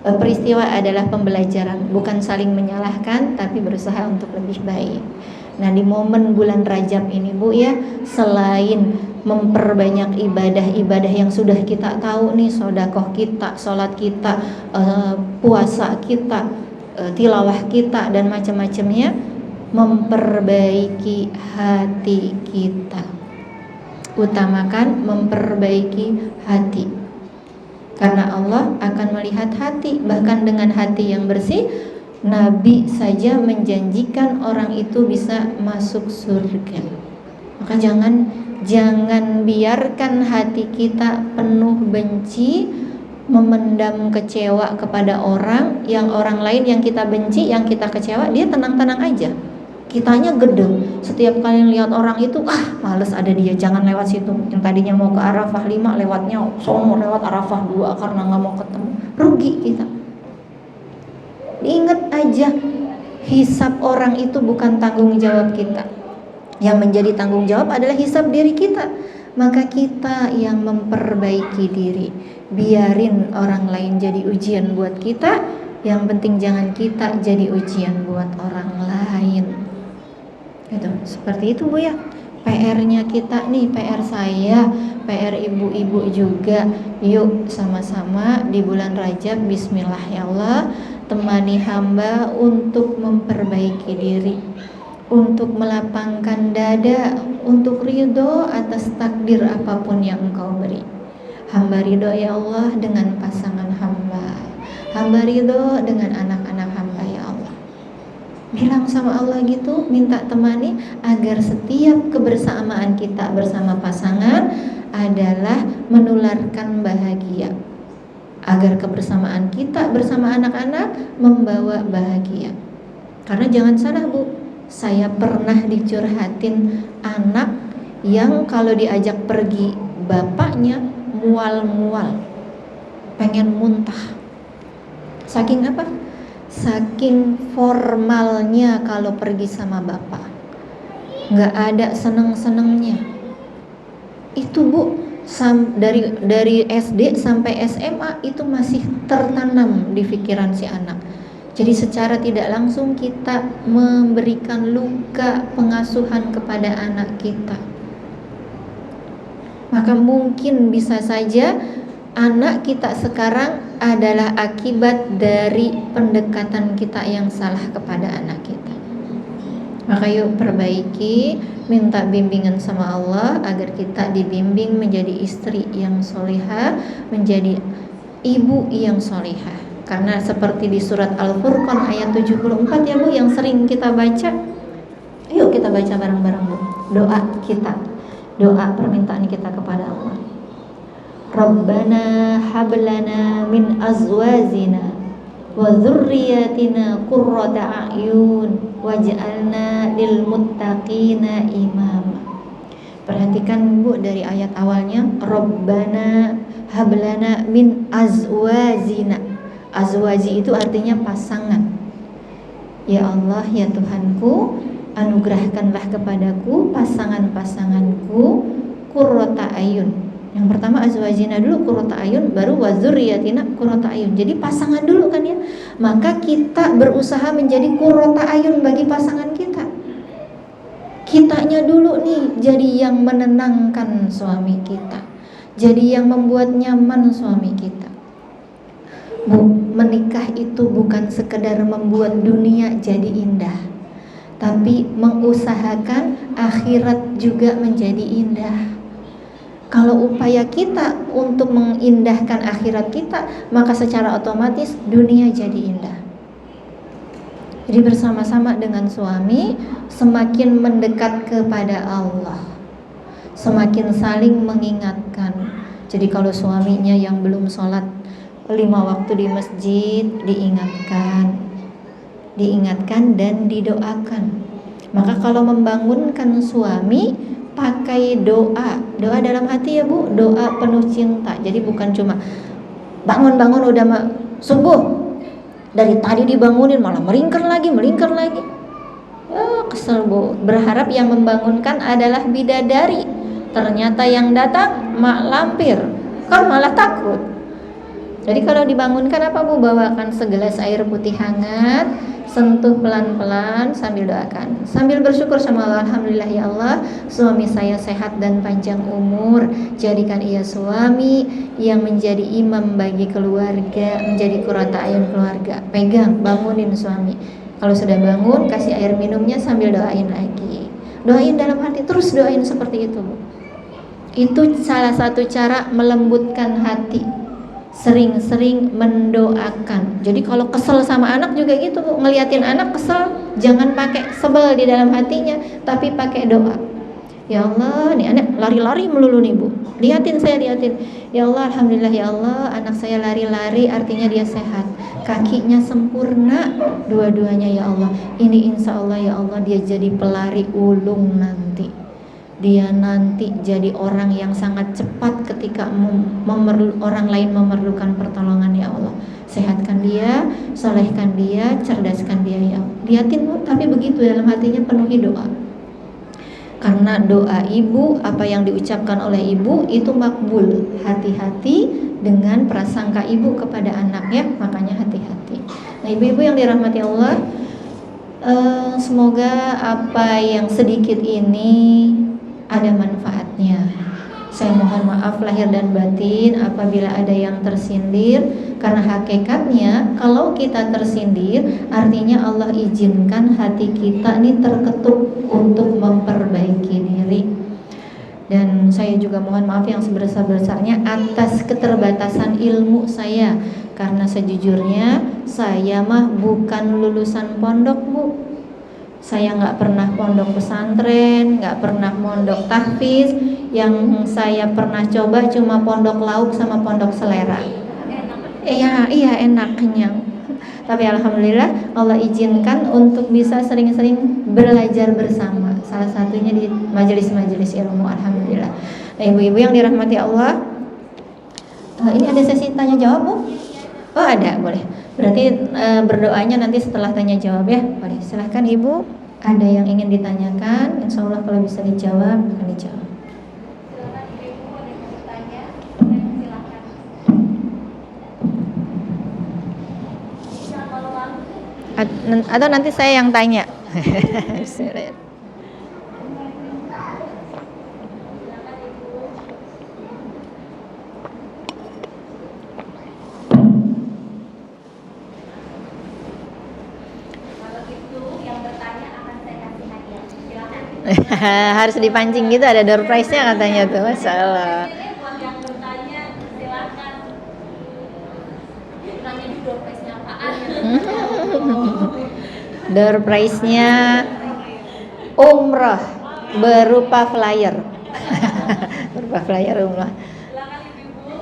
peristiwa adalah pembelajaran, bukan saling menyalahkan, tapi berusaha untuk lebih baik. Nah, di momen bulan Rajab ini, Bu, ya, selain memperbanyak ibadah-ibadah yang sudah kita tahu nih, sedekah kita, sholat kita, puasa kita, tilawah kita, dan macam-macamnya, memperbaiki hati kita. Utamakan memperbaiki hati. Karena Allah akan melihat hati, bahkan dengan hati yang bersih, Nabi saja menjanjikan orang itu bisa masuk surga. Maka jangan biarkan hati kita penuh benci, memendam kecewa kepada orang lain yang kita benci, yang kita kecewa, dia tenang-tenang aja. Kitanya gedeng, setiap kali lihat orang itu, males ada dia, jangan lewat situ. Yang tadinya mau ke Arafah 5, lewatnya sono lewat Arafah 2 karena gak mau ketemu. Rugi kita. Ingat aja, hisab orang itu bukan tanggung jawab kita. Yang menjadi tanggung jawab adalah hisab diri kita. Maka kita yang memperbaiki diri. Biarin orang lain jadi ujian buat kita, yang penting jangan kita jadi ujian buat orang lain. Gitu. Seperti itu, Bu, ya. PR-nya kita nih, PR saya, PR ibu-ibu juga. Yuk sama-sama di bulan Rajab, bismillah ya Allah, temani hamba untuk memperbaiki diri, untuk melapangkan dada, untuk ridho atas takdir apapun yang Engkau beri. Hamba ridho ya Allah dengan pasangan hamba ridho dengan anak-anak hamba ya Allah. Bilang sama Allah gitu, minta temani agar setiap kebersamaan kita bersama pasangan adalah menularkan bahagia, agar kebersamaan kita bersama anak-anak membawa bahagia. Karena jangan salah, Bu, saya pernah dicurhatin anak yang kalau diajak pergi bapaknya mual-mual, pengen muntah. Saking apa? Saking formalnya kalau pergi sama bapak, nggak ada seneng-senengnya. Itu, Bu, dari SD sampai SMA itu masih tertanam di pikiran si anak. Jadi secara tidak langsung kita memberikan luka pengasuhan kepada anak kita. Maka mungkin bisa saja anak kita sekarang adalah akibat dari pendekatan kita yang salah kepada anak kita. Maka yuk perbaiki, minta bimbingan sama Allah agar kita dibimbing menjadi istri yang solihah, menjadi ibu yang solihah. Karena seperti di surat Al-Furqan ayat 74 ya, Bu, yang sering kita baca. Yuk kita baca bareng-bareng, Bu. Doa kita, doa permintaan kita kepada Allah. Rabbana hablana min azwajina wa dzurriyyatina qurrata a'yun waj'alna lil muttaqina imama. Perhatikan, Bu, dari ayat awalnya, Rabbana hablana min azwajina. Azwaji itu artinya pasangan. Ya Allah, ya Tuhanku, anugerahkanlah kepadaku pasangan-pasanganku qurrata ayun, Yang pertama azwajina dulu qurrata ayun, baru wadzurriyyatina qurrata ayun. Jadi pasangan dulu kan ya. Maka kita berusaha menjadi qurrata ayun bagi pasangan kita. Kitanya dulu nih jadi yang menenangkan suami kita, jadi yang membuat nyaman suami kita. Bu, menikah itu bukan sekedar membuat dunia jadi indah, tapi mengusahakan akhirat juga menjadi indah. Kalau upaya kita untuk mengindahkan akhirat kita, maka secara otomatis dunia jadi indah. Jadi bersama-sama dengan suami semakin mendekat kepada Allah, semakin saling mengingatkan. Jadi kalau suaminya yang belum sholat 5 waktu di masjid, diingatkan dan didoakan. Maka kalau membangunkan suami, pakai doa dalam hati ya Bu, doa penuh cinta. Jadi bukan cuma bangun udah subuh, dari tadi dibangunin malah melingkar lagi. Kesel Bu. Berharap yang membangunkan adalah bidadari, ternyata yang datang mak lampir, kan malah takut. Jadi kalau dibangunkan apa Bu? Bawakan segelas air putih hangat, sentuh pelan-pelan sambil doakan, sambil bersyukur sama Allah. Alhamdulillah ya Allah, suami saya sehat dan panjang umur. Jadikan ia suami yang menjadi imam bagi keluarga, menjadi qurrata ayun keluarga. Pegang, bangunin suami. Kalau sudah bangun, kasih air minumnya sambil doain lagi. Doain dalam hati, terus doain seperti itu Bu. Itu salah satu cara melembutkan hati. Sering-sering mendoakan. Jadi kalau kesel sama anak juga gitu Bu, ngeliatin anak kesel, jangan pakai sebel di dalam hatinya, tapi pakai doa. Ya Allah, nih anak lari-lari melulu nih Bu, liatin. Ya Allah, alhamdulillah ya Allah, anak saya lari-lari, artinya dia sehat, kakinya sempurna dua-duanya ya Allah. Ini insya Allah ya Allah dia jadi pelari ulung nanti. Dia nanti jadi orang yang sangat cepat ketika orang lain memerlukan pertolongan ya Allah. Sehatkan dia, solehkan dia, cerdaskan dia ya Allah. Liatin Bu, tapi begitu dalam hatinya penuhi doa. Karena doa ibu, apa yang diucapkan oleh ibu itu makbul. Hati-hati dengan prasangka ibu kepada anaknya, makanya hati-hati. Nah ibu-ibu yang dirahmati Allah, semoga apa yang sedikit ini ada manfaatnya. Saya mohon maaf lahir dan batin apabila ada yang tersindir, karena hakikatnya kalau kita tersindir artinya Allah izinkan hati kita ini terketuk untuk memperbaiki diri. Dan saya juga mohon maaf yang sebesar-besarnya atas keterbatasan ilmu saya, karena sejujurnya saya mah bukan lulusan pondok Bu. Saya nggak pernah pondok pesantren, nggak pernah pondok tahfiz. Yang saya pernah coba cuma pondok lauk sama pondok selera. Iya enak, kenyang. Tapi alhamdulillah Allah izinkan untuk bisa sering-sering belajar bersama. Salah satunya di majelis-majelis ilmu, alhamdulillah. Nah, ibu-ibu yang dirahmati Allah, ini ada sesi tanya jawab Bu? Oh ada, boleh. Berarti berdoanya nanti setelah tanya jawab ya. Boleh, silahkan Ibu. Ada yang ingin ditanyakan, insya Allah kalau bisa dijawab akan dijawab. Silakan Ibu, ada yang mau bertanya? Silakan. Atau nanti saya yang tanya. Harus dipancing gitu, ada door prize-nya katanya tuh, masalah. Buat yang bertanya silakan. Nanya di door prize-nya apaan? Door prize-nya umroh berupa flyer. Berupa flyer umroh. Silakan Ibu.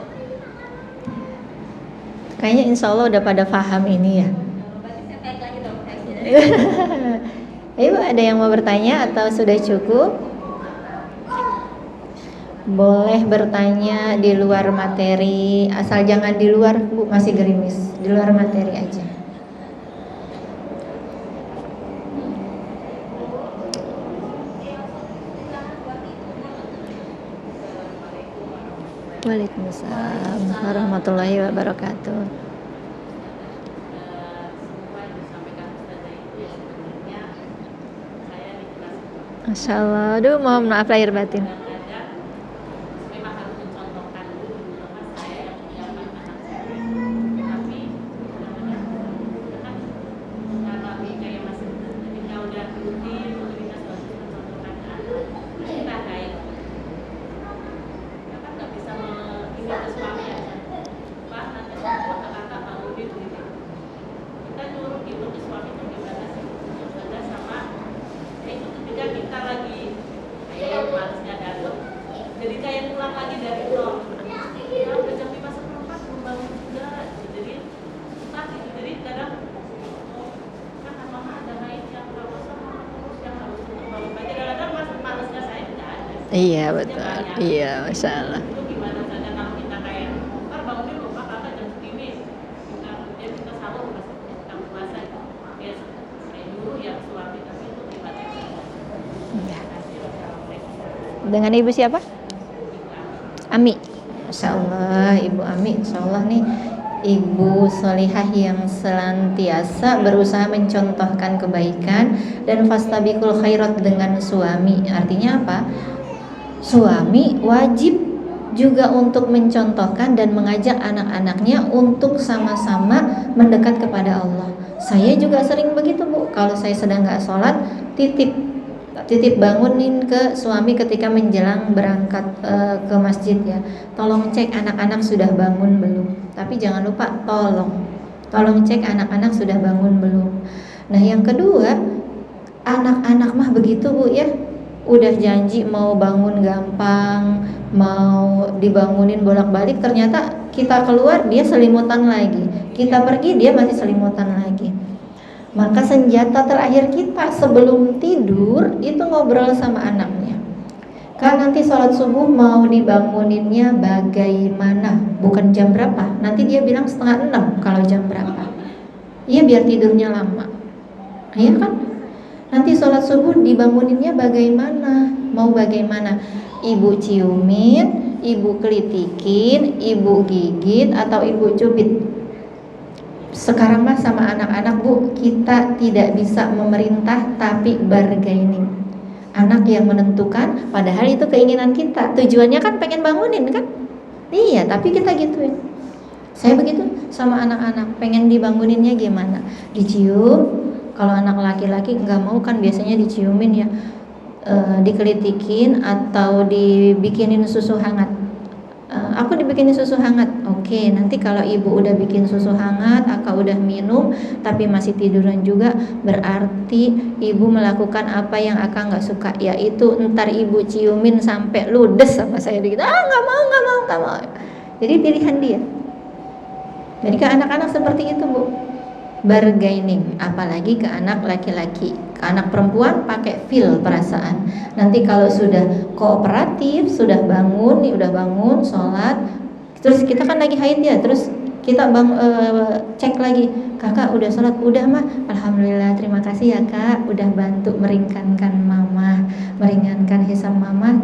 Kayaknya insya Allah udah pada paham ini ya. Berarti saya tag lagi door prize-nya. Ibu ada yang mau bertanya atau sudah cukup? Boleh bertanya di luar materi, asal jangan di luar Bu, masih gerimis. Di luar materi aja. Waalaikumsalam warahmatullahi wabarakatuh. Semua yang disampaikan Ustazah itu ya sebenarnya saya di kelas Masya Allah. Aduh, mohon maaf lahir batin. kadang-kadang memang harus mencontohkan dulu terutama saya yang punya anak tapi kadang-kadang kan kalau kayak masih ketika udah rutin rutinitas harus mencontohkan ke anak kita kayak kan nggak bisa ini ke suami aja Pak nanti kata-kata bangunin gitu kita nyuruh gitu ke suami itu gimana sih beda sama itu ketika kita lagi kayak malesnya datang jadi kayak pulang lagi dari nol ya udah jam 5:04 belum bangun juga jadi susah gitu jadi kadang kan mama ada lain yang harus sama terus yang harus untuk bangun pagi kadang-kadang malesnya saya tidak ada Iya betul. Iya, Masya Allah. itu gimana saja kalau kita kayak ntar bangunin lupa kakak jam segini kita sahur pas kita puasa ya kayak dulu ya suami tapi itu tiba-tiba Ya. Dengan ibu siapa? Ami. Masya Allah, Ibu Ami. Insya Allah nih ibu solihah yang senantiasa berusaha mencontohkan kebaikan dan fastabiqul khairat dengan suami. Artinya apa? Suami wajib juga untuk mencontohkan dan mengajak anak-anaknya untuk sama-sama mendekat kepada Allah. Saya juga sering begitu Bu. Kalau saya sedang nggak sholat, titip bangunin ke suami ketika menjelang berangkat ke masjid ya. Tolong cek anak-anak sudah bangun belum. Tapi jangan lupa tolong cek anak-anak sudah bangun belum. Nah yang kedua, anak-anak mah begitu Bu ya. Udah janji mau bangun gampang, mau dibangunin bolak-balik, ternyata kita keluar dia selimutan lagi, kita pergi dia masih selimutan lagi. Maka senjata terakhir kita sebelum tidur itu ngobrol sama anaknya. Kan nanti sholat subuh mau dibanguninnya bagaimana, bukan jam berapa. Nanti dia bilang 5:30 kalau jam berapa. Iya biar tidurnya lama. Iya kan? Nanti sholat subuh dibanguninnya bagaimana? Mau bagaimana? Ibu ciumin, ibu kelitikin, ibu gigit, atau ibu cubit? Sekarang mah sama anak-anak Bu, kita tidak bisa memerintah tapi bargaining. Anak yang menentukan, padahal itu keinginan kita. Tujuannya kan pengen bangunin kan? Iya, tapi kita gituin. Saya begitu sama anak-anak, pengen dibanguninnya gimana? Dicium. Kalau anak laki-laki nggak mau kan biasanya diciumin ya, dikelitikin atau dibikinin susu hangat. Aku dibikinin susu hangat. Oke, nanti kalau ibu udah bikin susu hangat, akak udah minum, tapi masih tiduran juga, berarti ibu melakukan apa yang akak nggak suka, yaitu ntar ibu ciumin sampai ludes sama saya gitu. Nggak mau. Jadi pilihan dia. Jadi ke anak-anak seperti itu Bu. Bargaining, apalagi ke anak laki-laki. Ke anak perempuan pakai feel perasaan. Nanti kalau sudah kooperatif, sudah bangun, nih udah bangun, sholat, terus kita kan lagi haid ya, terus kita cek lagi, kakak udah sholat, udah mah, alhamdulillah, terima kasih ya kak, udah bantu meringankan mama, meringankan hisab mama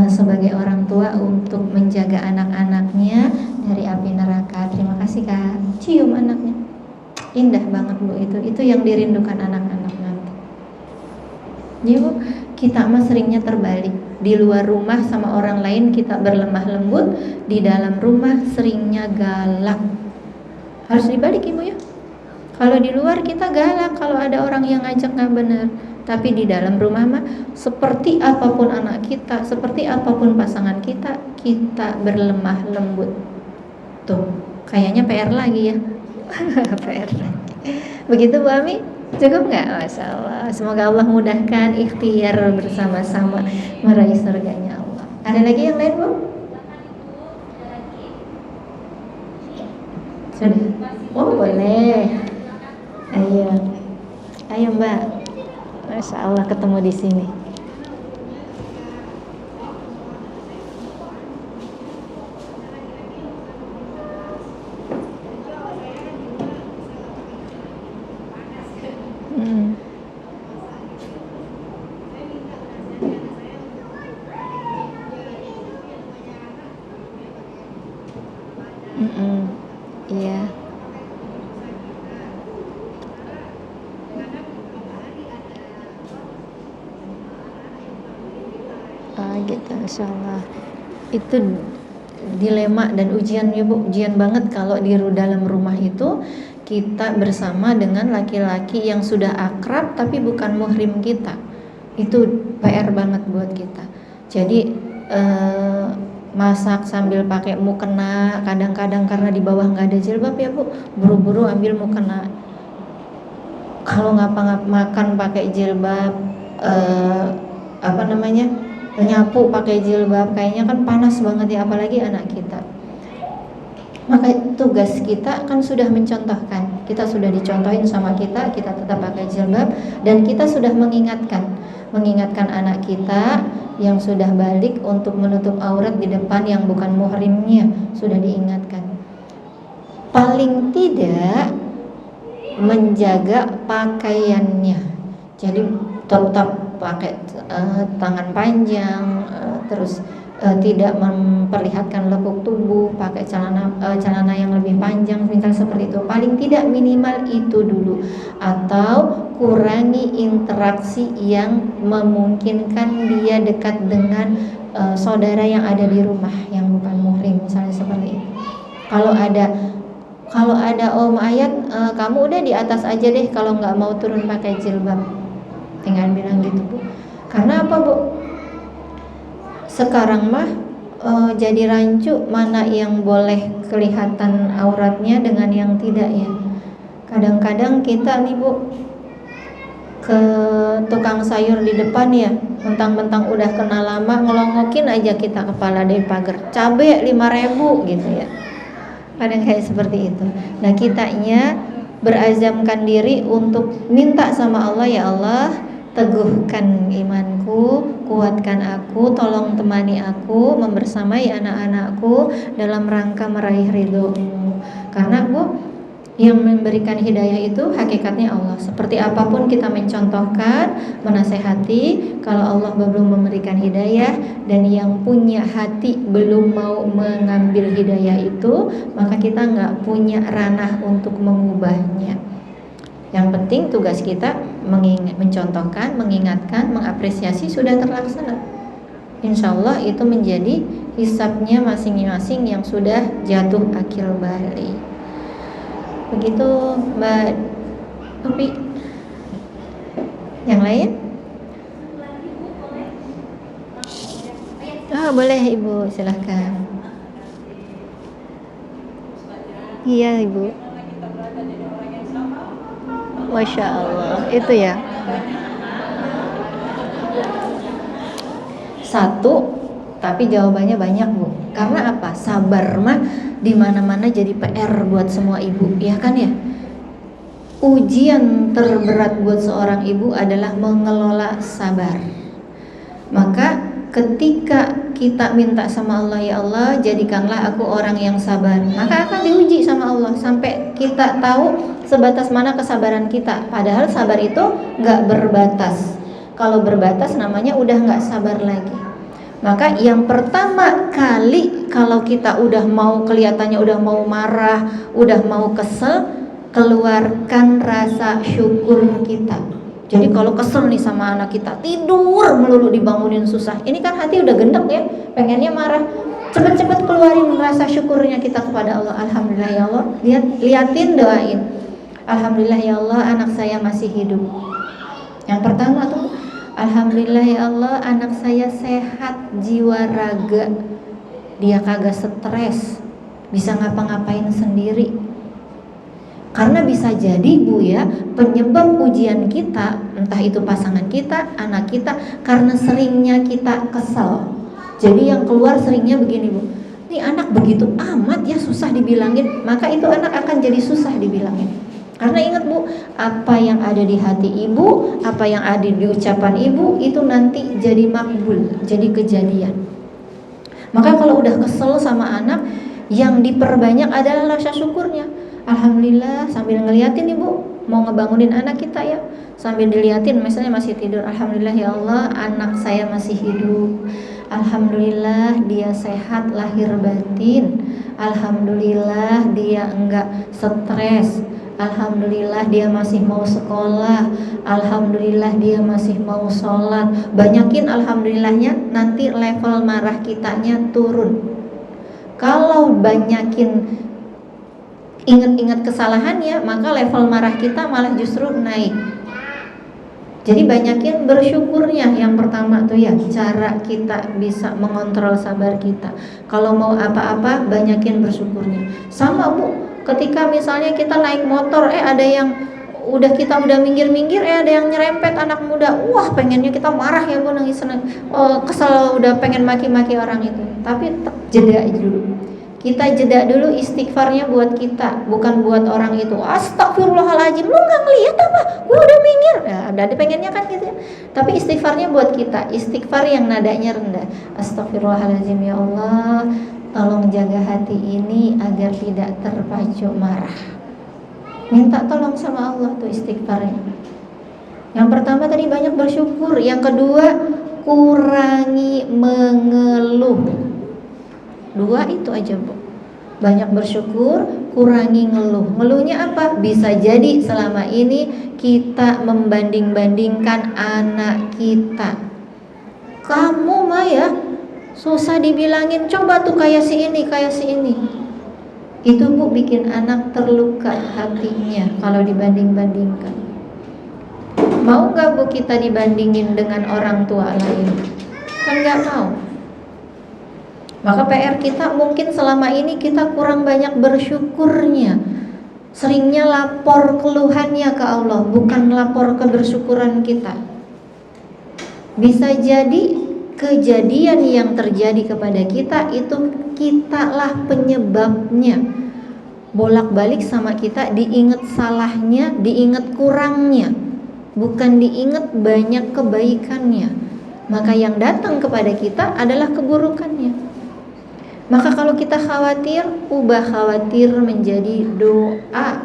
sebagai orang tua untuk menjaga anak-anaknya dari api neraka. Terima kasih kak, cium anaknya. Indah banget Bu itu yang dirindukan anak-anak nanti. Ya Bu, kita mah seringnya terbalik. Di luar rumah sama orang lain kita berlemah lembut, di dalam rumah seringnya galak. Harus dibalik Ibu ya. Kalau di luar kita galak kalau ada orang yang ngajak nggak benar, tapi di dalam rumah mah seperti apapun anak kita, seperti apapun pasangan kita, kita berlemah lembut. Tuh, kayaknya PR lagi ya. PR. Begitu Bu Ami? Cukup nggak? Masya Allah. Semoga Allah mudahkan ikhtiar bersama-sama meraih surganya Allah. Ada lagi yang lain Bu? Sudah? Oh boleh. Ayo Mbak. Masya Allah ketemu di sini. gitu, Masya Allah. Itu dilema dan ujian ya Bu, ujian banget kalau di dalam rumah itu kita bersama dengan laki-laki yang sudah akrab tapi bukan muhrim kita. Itu PR banget buat kita. Jadi masak sambil pakai mukena, kadang-kadang karena di bawah nggak ada jilbab ya Bu, buru-buru ambil mukena. Kalau ngapa-ngapa makan pakai jilbab, nyapu pakai jilbab, kayaknya kan panas banget ya, apalagi anak kita. Maka tugas kita kan sudah mencontohkan, kita sudah dicontohin sama kita tetap pakai jilbab, dan kita sudah mengingatkan anak kita yang sudah balik untuk menutup aurat di depan yang bukan muhrimnya, sudah diingatkan. Paling tidak menjaga pakaiannya, jadi tetap pakai tangan panjang, terus tidak memperlihatkan lekuk tubuh, pakai celana yang lebih panjang, misal seperti itu. Paling tidak minimal itu dulu, atau kurangi interaksi yang memungkinkan dia dekat dengan saudara yang ada di rumah yang bukan muhrim, misalnya seperti itu. Kalau ada Om Ayat, kamu udah di atas aja deh kalau nggak mau turun pakai jilbab, tinggal bilang gitu Bu. Karena apa Bu? Sekarang mah jadi rancu mana yang boleh kelihatan auratnya dengan yang tidak ya. Kadang-kadang kita nih Bu ke tukang sayur di depan ya, mentang-mentang udah kenal lama, ngelongokin aja kita kepala dari pagar, cabe 5.000 gitu ya. Kadang kayak seperti itu. Nah, kitanya berazamkan diri untuk minta sama Allah, ya Allah, teguhkan imanku, kuatkan aku, tolong temani aku, membersamai anak-anakku dalam rangka meraih ridho-Mu. Karena Bu, yang memberikan hidayah itu hakikatnya Allah. Seperti apapun kita mencontohkan, menasehati, kalau Allah belum memberikan hidayah dan yang punya hati belum mau mengambil hidayah itu, maka kita nggak punya ranah untuk mengubahnya. Yang penting tugas kita mencontohkan, mengingatkan, mengapresiasi, sudah terlaksana. Insya Allah itu menjadi hisabnya masing-masing yang sudah jatuh akil balik. Begitu Mbak Upi. Yang lain? Boleh Ibu, silahkan. Iya Ibu. Masya Allah, itu ya. Satu, tapi jawabannya banyak Bu. Karena apa? Sabar mah di mana-mana jadi PR buat semua ibu, ya kan ya? Ujian terberat buat seorang ibu adalah mengelola sabar. Maka ketika kita minta sama Allah, ya Allah, jadikanlah aku orang yang sabar, maka akan diuji sama Allah sampai kita tahu sebatas mana kesabaran kita. Padahal sabar itu gak berbatas. Kalau berbatas namanya udah gak sabar lagi. Maka yang pertama kali kalau kita udah mau, kelihatannya udah mau marah, udah mau kesel, keluarkan rasa syukur kita. Jadi kalau kesel nih sama anak kita, tidur melulu dibangunin susah, ini kan hati udah gendek ya, pengennya marah. Cepet-cepet keluarin rasa syukurnya kita kepada Allah. Alhamdulillah ya Allah, liatin, doain. Alhamdulillah ya Allah, anak saya masih hidup. Yang pertama tuh, alhamdulillah ya Allah, anak saya sehat jiwa raga, dia kagak stres, bisa ngapa-ngapain sendiri. Karena bisa jadi Bu ya, penyebab ujian kita, entah itu pasangan kita, anak kita, karena seringnya kita kesal. Jadi yang keluar seringnya begini Bu, ini anak begitu amat ya susah dibilangin, maka itu anak akan jadi susah dibilangin. Karena ingat Bu, apa yang ada di hati ibu, apa yang ada di ucapan ibu, itu nanti jadi makbul, jadi kejadian. Maka kalau udah kesel sama anak, yang diperbanyak adalah rasa syukurnya. Alhamdulillah, sambil ngeliatin ibu, mau ngebangunin anak kita ya, sambil diliatin misalnya masih tidur, alhamdulillah ya Allah, anak saya masih hidup. Alhamdulillah dia sehat lahir batin. Alhamdulillah dia enggak stres. alhamdulillah dia masih mau sekolah, alhamdulillah dia masih mau sholat. Banyakin alhamdulillahnya, nanti level marah kitanya turun. Kalau banyakin ingat-ingat kesalahannya, maka level marah kita malah justru naik. Jadi banyakin bersyukurnya. Yang pertama tuh ya, cara kita bisa mengontrol sabar kita. Kalau mau apa-apa, banyakin bersyukurnya. Sama Bu, ketika misalnya kita naik motor, ada yang kita udah minggir-minggir, ada yang nyerempet anak muda. Wah, pengennya kita marah ya Bu, nangis seneng, kesel, udah pengen maki-maki orang itu. Tapi jeda dulu. Kita jeda dulu, istighfarnya buat kita, bukan buat orang itu. Astagfirullahaladzim, lu gak ngeliat apa? Gue udah minggir. Ada pengennya kan gitu ya. Tapi istighfarnya buat kita, istighfar yang nadanya rendah. Astagfirullahaladzim, ya Allah, tolong jaga hati ini agar tidak terpacu marah. Minta tolong sama Allah tuh istighfarnya. Yang pertama tadi banyak bersyukur. Yang kedua, kurangi mengeluh. 2 itu aja Bu. Banyak bersyukur, kurangi ngeluh. Ngeluhnya apa? Bisa jadi selama ini kita membanding-bandingkan anak kita. Kamu mah ya susah dibilangin, coba tuh kayak si ini, kayak si ini. Itu Bu bikin anak terluka hatinya kalau dibanding-bandingkan. Mau gak Bu kita dibandingin dengan orang tua lain? Kan gak mau. Maka PR kita mungkin selama ini kita kurang banyak bersyukurnya. Seringnya lapor keluhannya ke Allah, bukan lapor kebersyukuran kita. Bisa jadi kejadian yang terjadi kepada kita itu kitalah penyebabnya. Bolak-balik sama kita diingat salahnya, diingat kurangnya, bukan diingat banyak kebaikannya. Maka yang datang kepada kita adalah keburukannya. Maka kalau kita khawatir, ubah khawatir menjadi doa.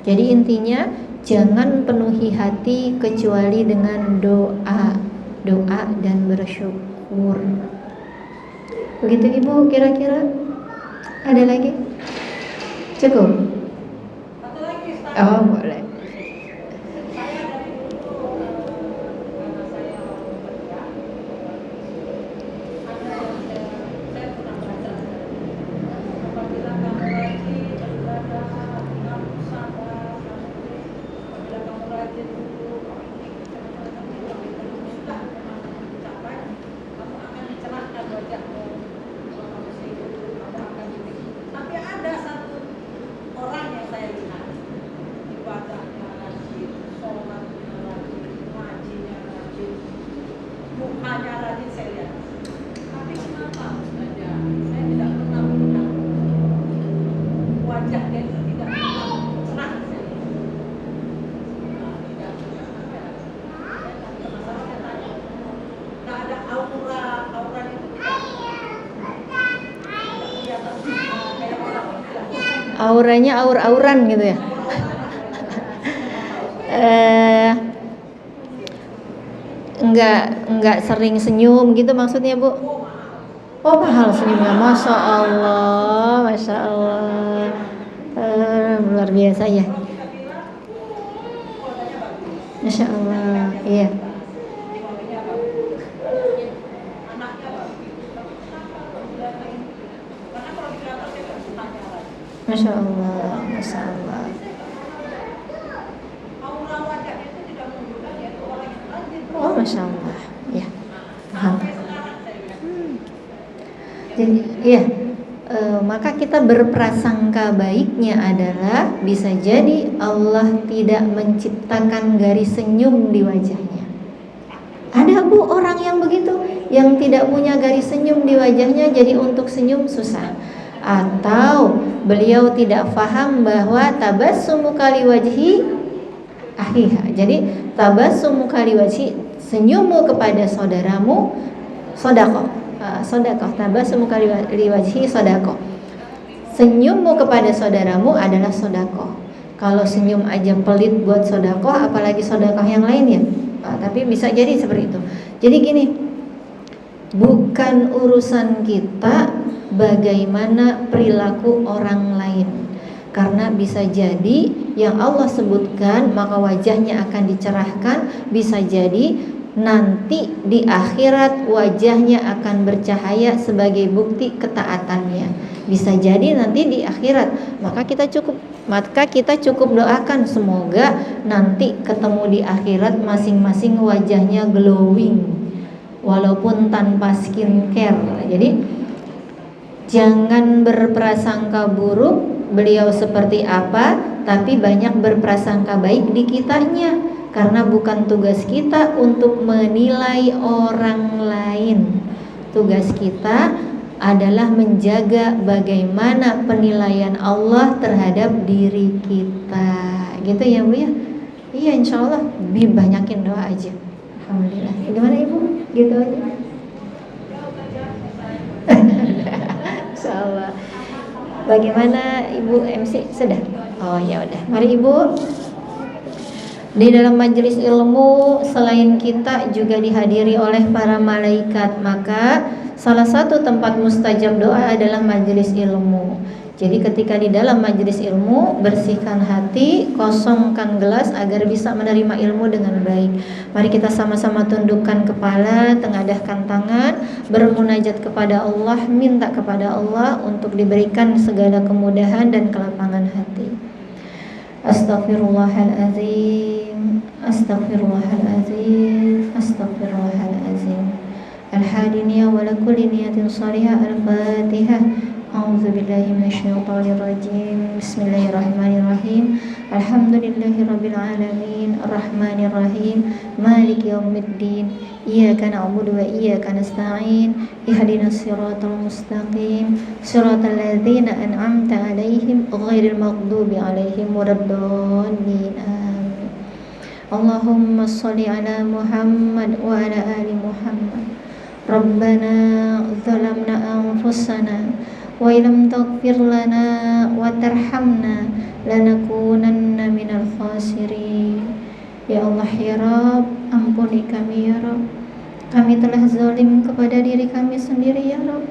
Jadi intinya jangan penuhi hati kecuali dengan doa. Doa dan bersyukur. Begitu Ibu, kira-kira ada lagi? Cukup? Oh boleh. Auranya aur-auran gitu ya. Enggak sering senyum gitu maksudnya Bu. Oh mahal senyumnya, Masya Allah, Masya Allah. Luar biasa ya. Masya Allah, iya. Masya Allah, Masya Allah. Oh Masya Allah, ya paham. Jadi ya, maka kita berprasangka baiknya adalah bisa jadi Allah tidak menciptakan garis senyum di wajahnya. Ada Bu orang yang begitu, yang tidak punya garis senyum di wajahnya, jadi untuk senyum susah. Atau beliau tidak paham bahwa tabassumu kali wajhi akhiha. Jadi tabassumu kali wajhi, senyummu kepada saudaramu sedekah. Sedekah, tabassumu kali wajhi sedekah. Senyummu kepada saudaramu adalah sedekah. Kalau senyum aja pelit buat sedekah, apalagi sedekah yang lain ya. Tapi bisa jadi seperti itu. Jadi gini, bukan urusan kita bagaimana perilaku orang lain, Karena bisa jadi yang Allah sebutkan maka wajahnya akan dicerahkan, bisa jadi nanti di akhirat wajahnya akan bercahaya sebagai bukti ketaatannya. Bisa jadi nanti di akhirat, maka kita cukup doakan semoga nanti ketemu di akhirat masing-masing wajahnya glowing walaupun tanpa skincare. Jadi jangan berprasangka buruk beliau seperti apa, tapi banyak berprasangka baik di kitanya, karena bukan tugas kita untuk menilai orang lain. Tugas kita adalah menjaga bagaimana penilaian Allah terhadap diri kita. Gitu ya Bu ya? Iya, insya Allah banyakin doa aja. Alhamdulillah. Gimana Ibu? Gitu aja. Insya Allah. Bagaimana Ibu MC? Sudah? Oh ya udah. Mari Ibu. Di dalam majelis ilmu selain kita juga dihadiri oleh para malaikat, maka salah satu tempat mustajab doa adalah majelis ilmu. Jadi ketika di dalam majelis ilmu, bersihkan hati, kosongkan gelas agar bisa menerima ilmu dengan baik. Mari kita sama-sama tundukkan kepala, tengadahkan tangan, bermunajat kepada Allah, minta kepada Allah untuk diberikan segala kemudahan dan kelapangan hati. Astaghfirullahaladzim, astaghfirullahaladzim, astaghfirullahaladzim. Al-hadiniya wa lakulli niyatin salihah. Al-Fatihah. A'udzubillahi minasyaitonirrajim. Bismillahirrahmanirrahim. Alhamdulillahirabbil alamin, arrahmanirrahim, maliki yaumiddin. Iyyaka na'budu wa iyyaka nasta'in. Ihdinas siratal mustaqim, siratal ladzina an'amta 'alaihim ghairil maghdubi 'alaihim waladdallin. Amin. Allahumma shalli 'ala Muhammad wa 'ala ali Muhammad. Rabbana zalamna anfusana wa illam taghfir lana wa tarhamna lanakunanna minal khasirin. Ya Allah ya Rabb, ampuni kami ya Rabb. Kami telah zalim kepada diri kami sendiri ya Rabb.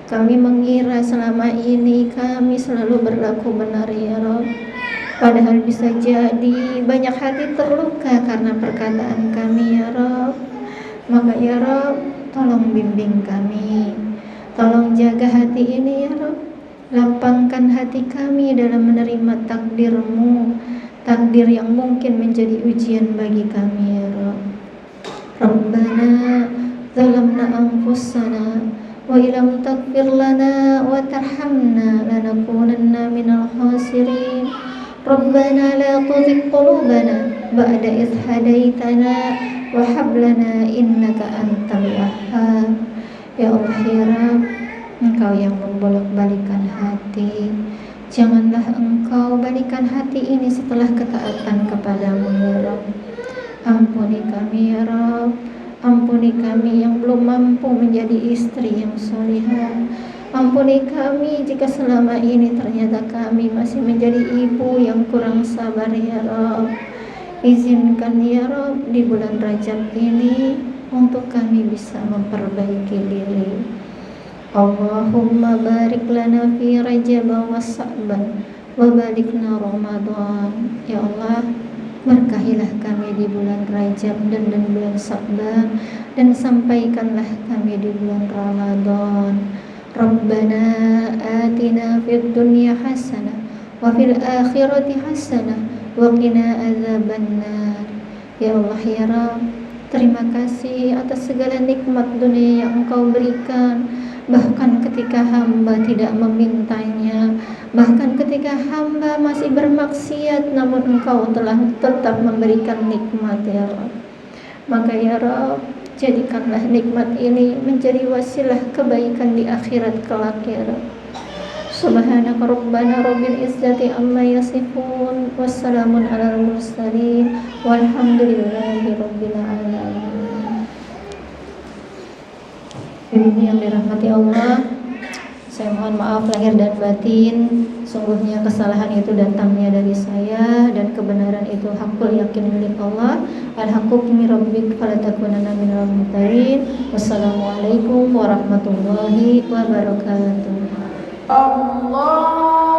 Kami mengira selama ini kami selalu berlaku benar ya Rabb. Padahal bisa jadi banyak hati terluka karena perkataan kami ya Rabb. Maka ya Rabb, tolong bimbing kami. Tolong jaga hati ini ya Rabb. Lapangkan hati kami dalam menerima takdir-Mu, takdir yang mungkin menjadi ujian bagi kami ya Rabb. Rabbana zalamna anfusana wa illam taghfir lana wa tarhamna lanakunanna minal khasirin. Rabbana la tuzigh qulubana ba'da idh hadaitana wa hab lana innaka antal wahhab. Ya Allah ya Rabb, Engkau yang membolak-balikan hati. Janganlah Engkau balikan hati ini setelah ketaatan kepadamu ya Rabb. Ampuni kami ya Rabb. Ampuni kami yang belum mampu menjadi istri yang salihah. Ampuni kami jika selama ini ternyata kami masih menjadi ibu yang kurang sabar ya Rabb. Izinkan ya Rabb di bulan Rajab ini untuk kami bisa memperbaiki diri. Allahumma barik lana fi Rajab wa Sa'ban wa balighna Ramadan. Ya Allah, berkahilah kami di bulan Rajab dan bulan Sa'ban, dan sampaikanlah kami di bulan Ramadan. Rabbana atina fid dunya hasanah wa fil akhirati hasanah wa qina adzabannar. Ya Allah ya Rabb, terima kasih atas segala nikmat dunia yang Engkau berikan. Bahkan ketika hamba tidak memintanya, bahkan ketika hamba masih bermaksiat, namun Engkau telah tetap memberikan nikmat ya Rabb. Maka ya Rabb, jadikanlah nikmat ini menjadi wasilah kebaikan di akhirat kelak ya Rabb. Subhanaka Rabbana Rabbil Izzati amma yasifun, wassalamun alal mursalin, walhamdulillahi Rabbil alamin. Ini yang dirahmati Allah, saya mohon maaf lahir dan batin. Sungguhnya kesalahan itu datangnya dari saya, dan kebenaran itu hakul yakin milik Allah. Al-haqqu min rabbik fala takunanna minal mumtarin. Wassalamualaikum warahmatullahi wabarakatuh. Allah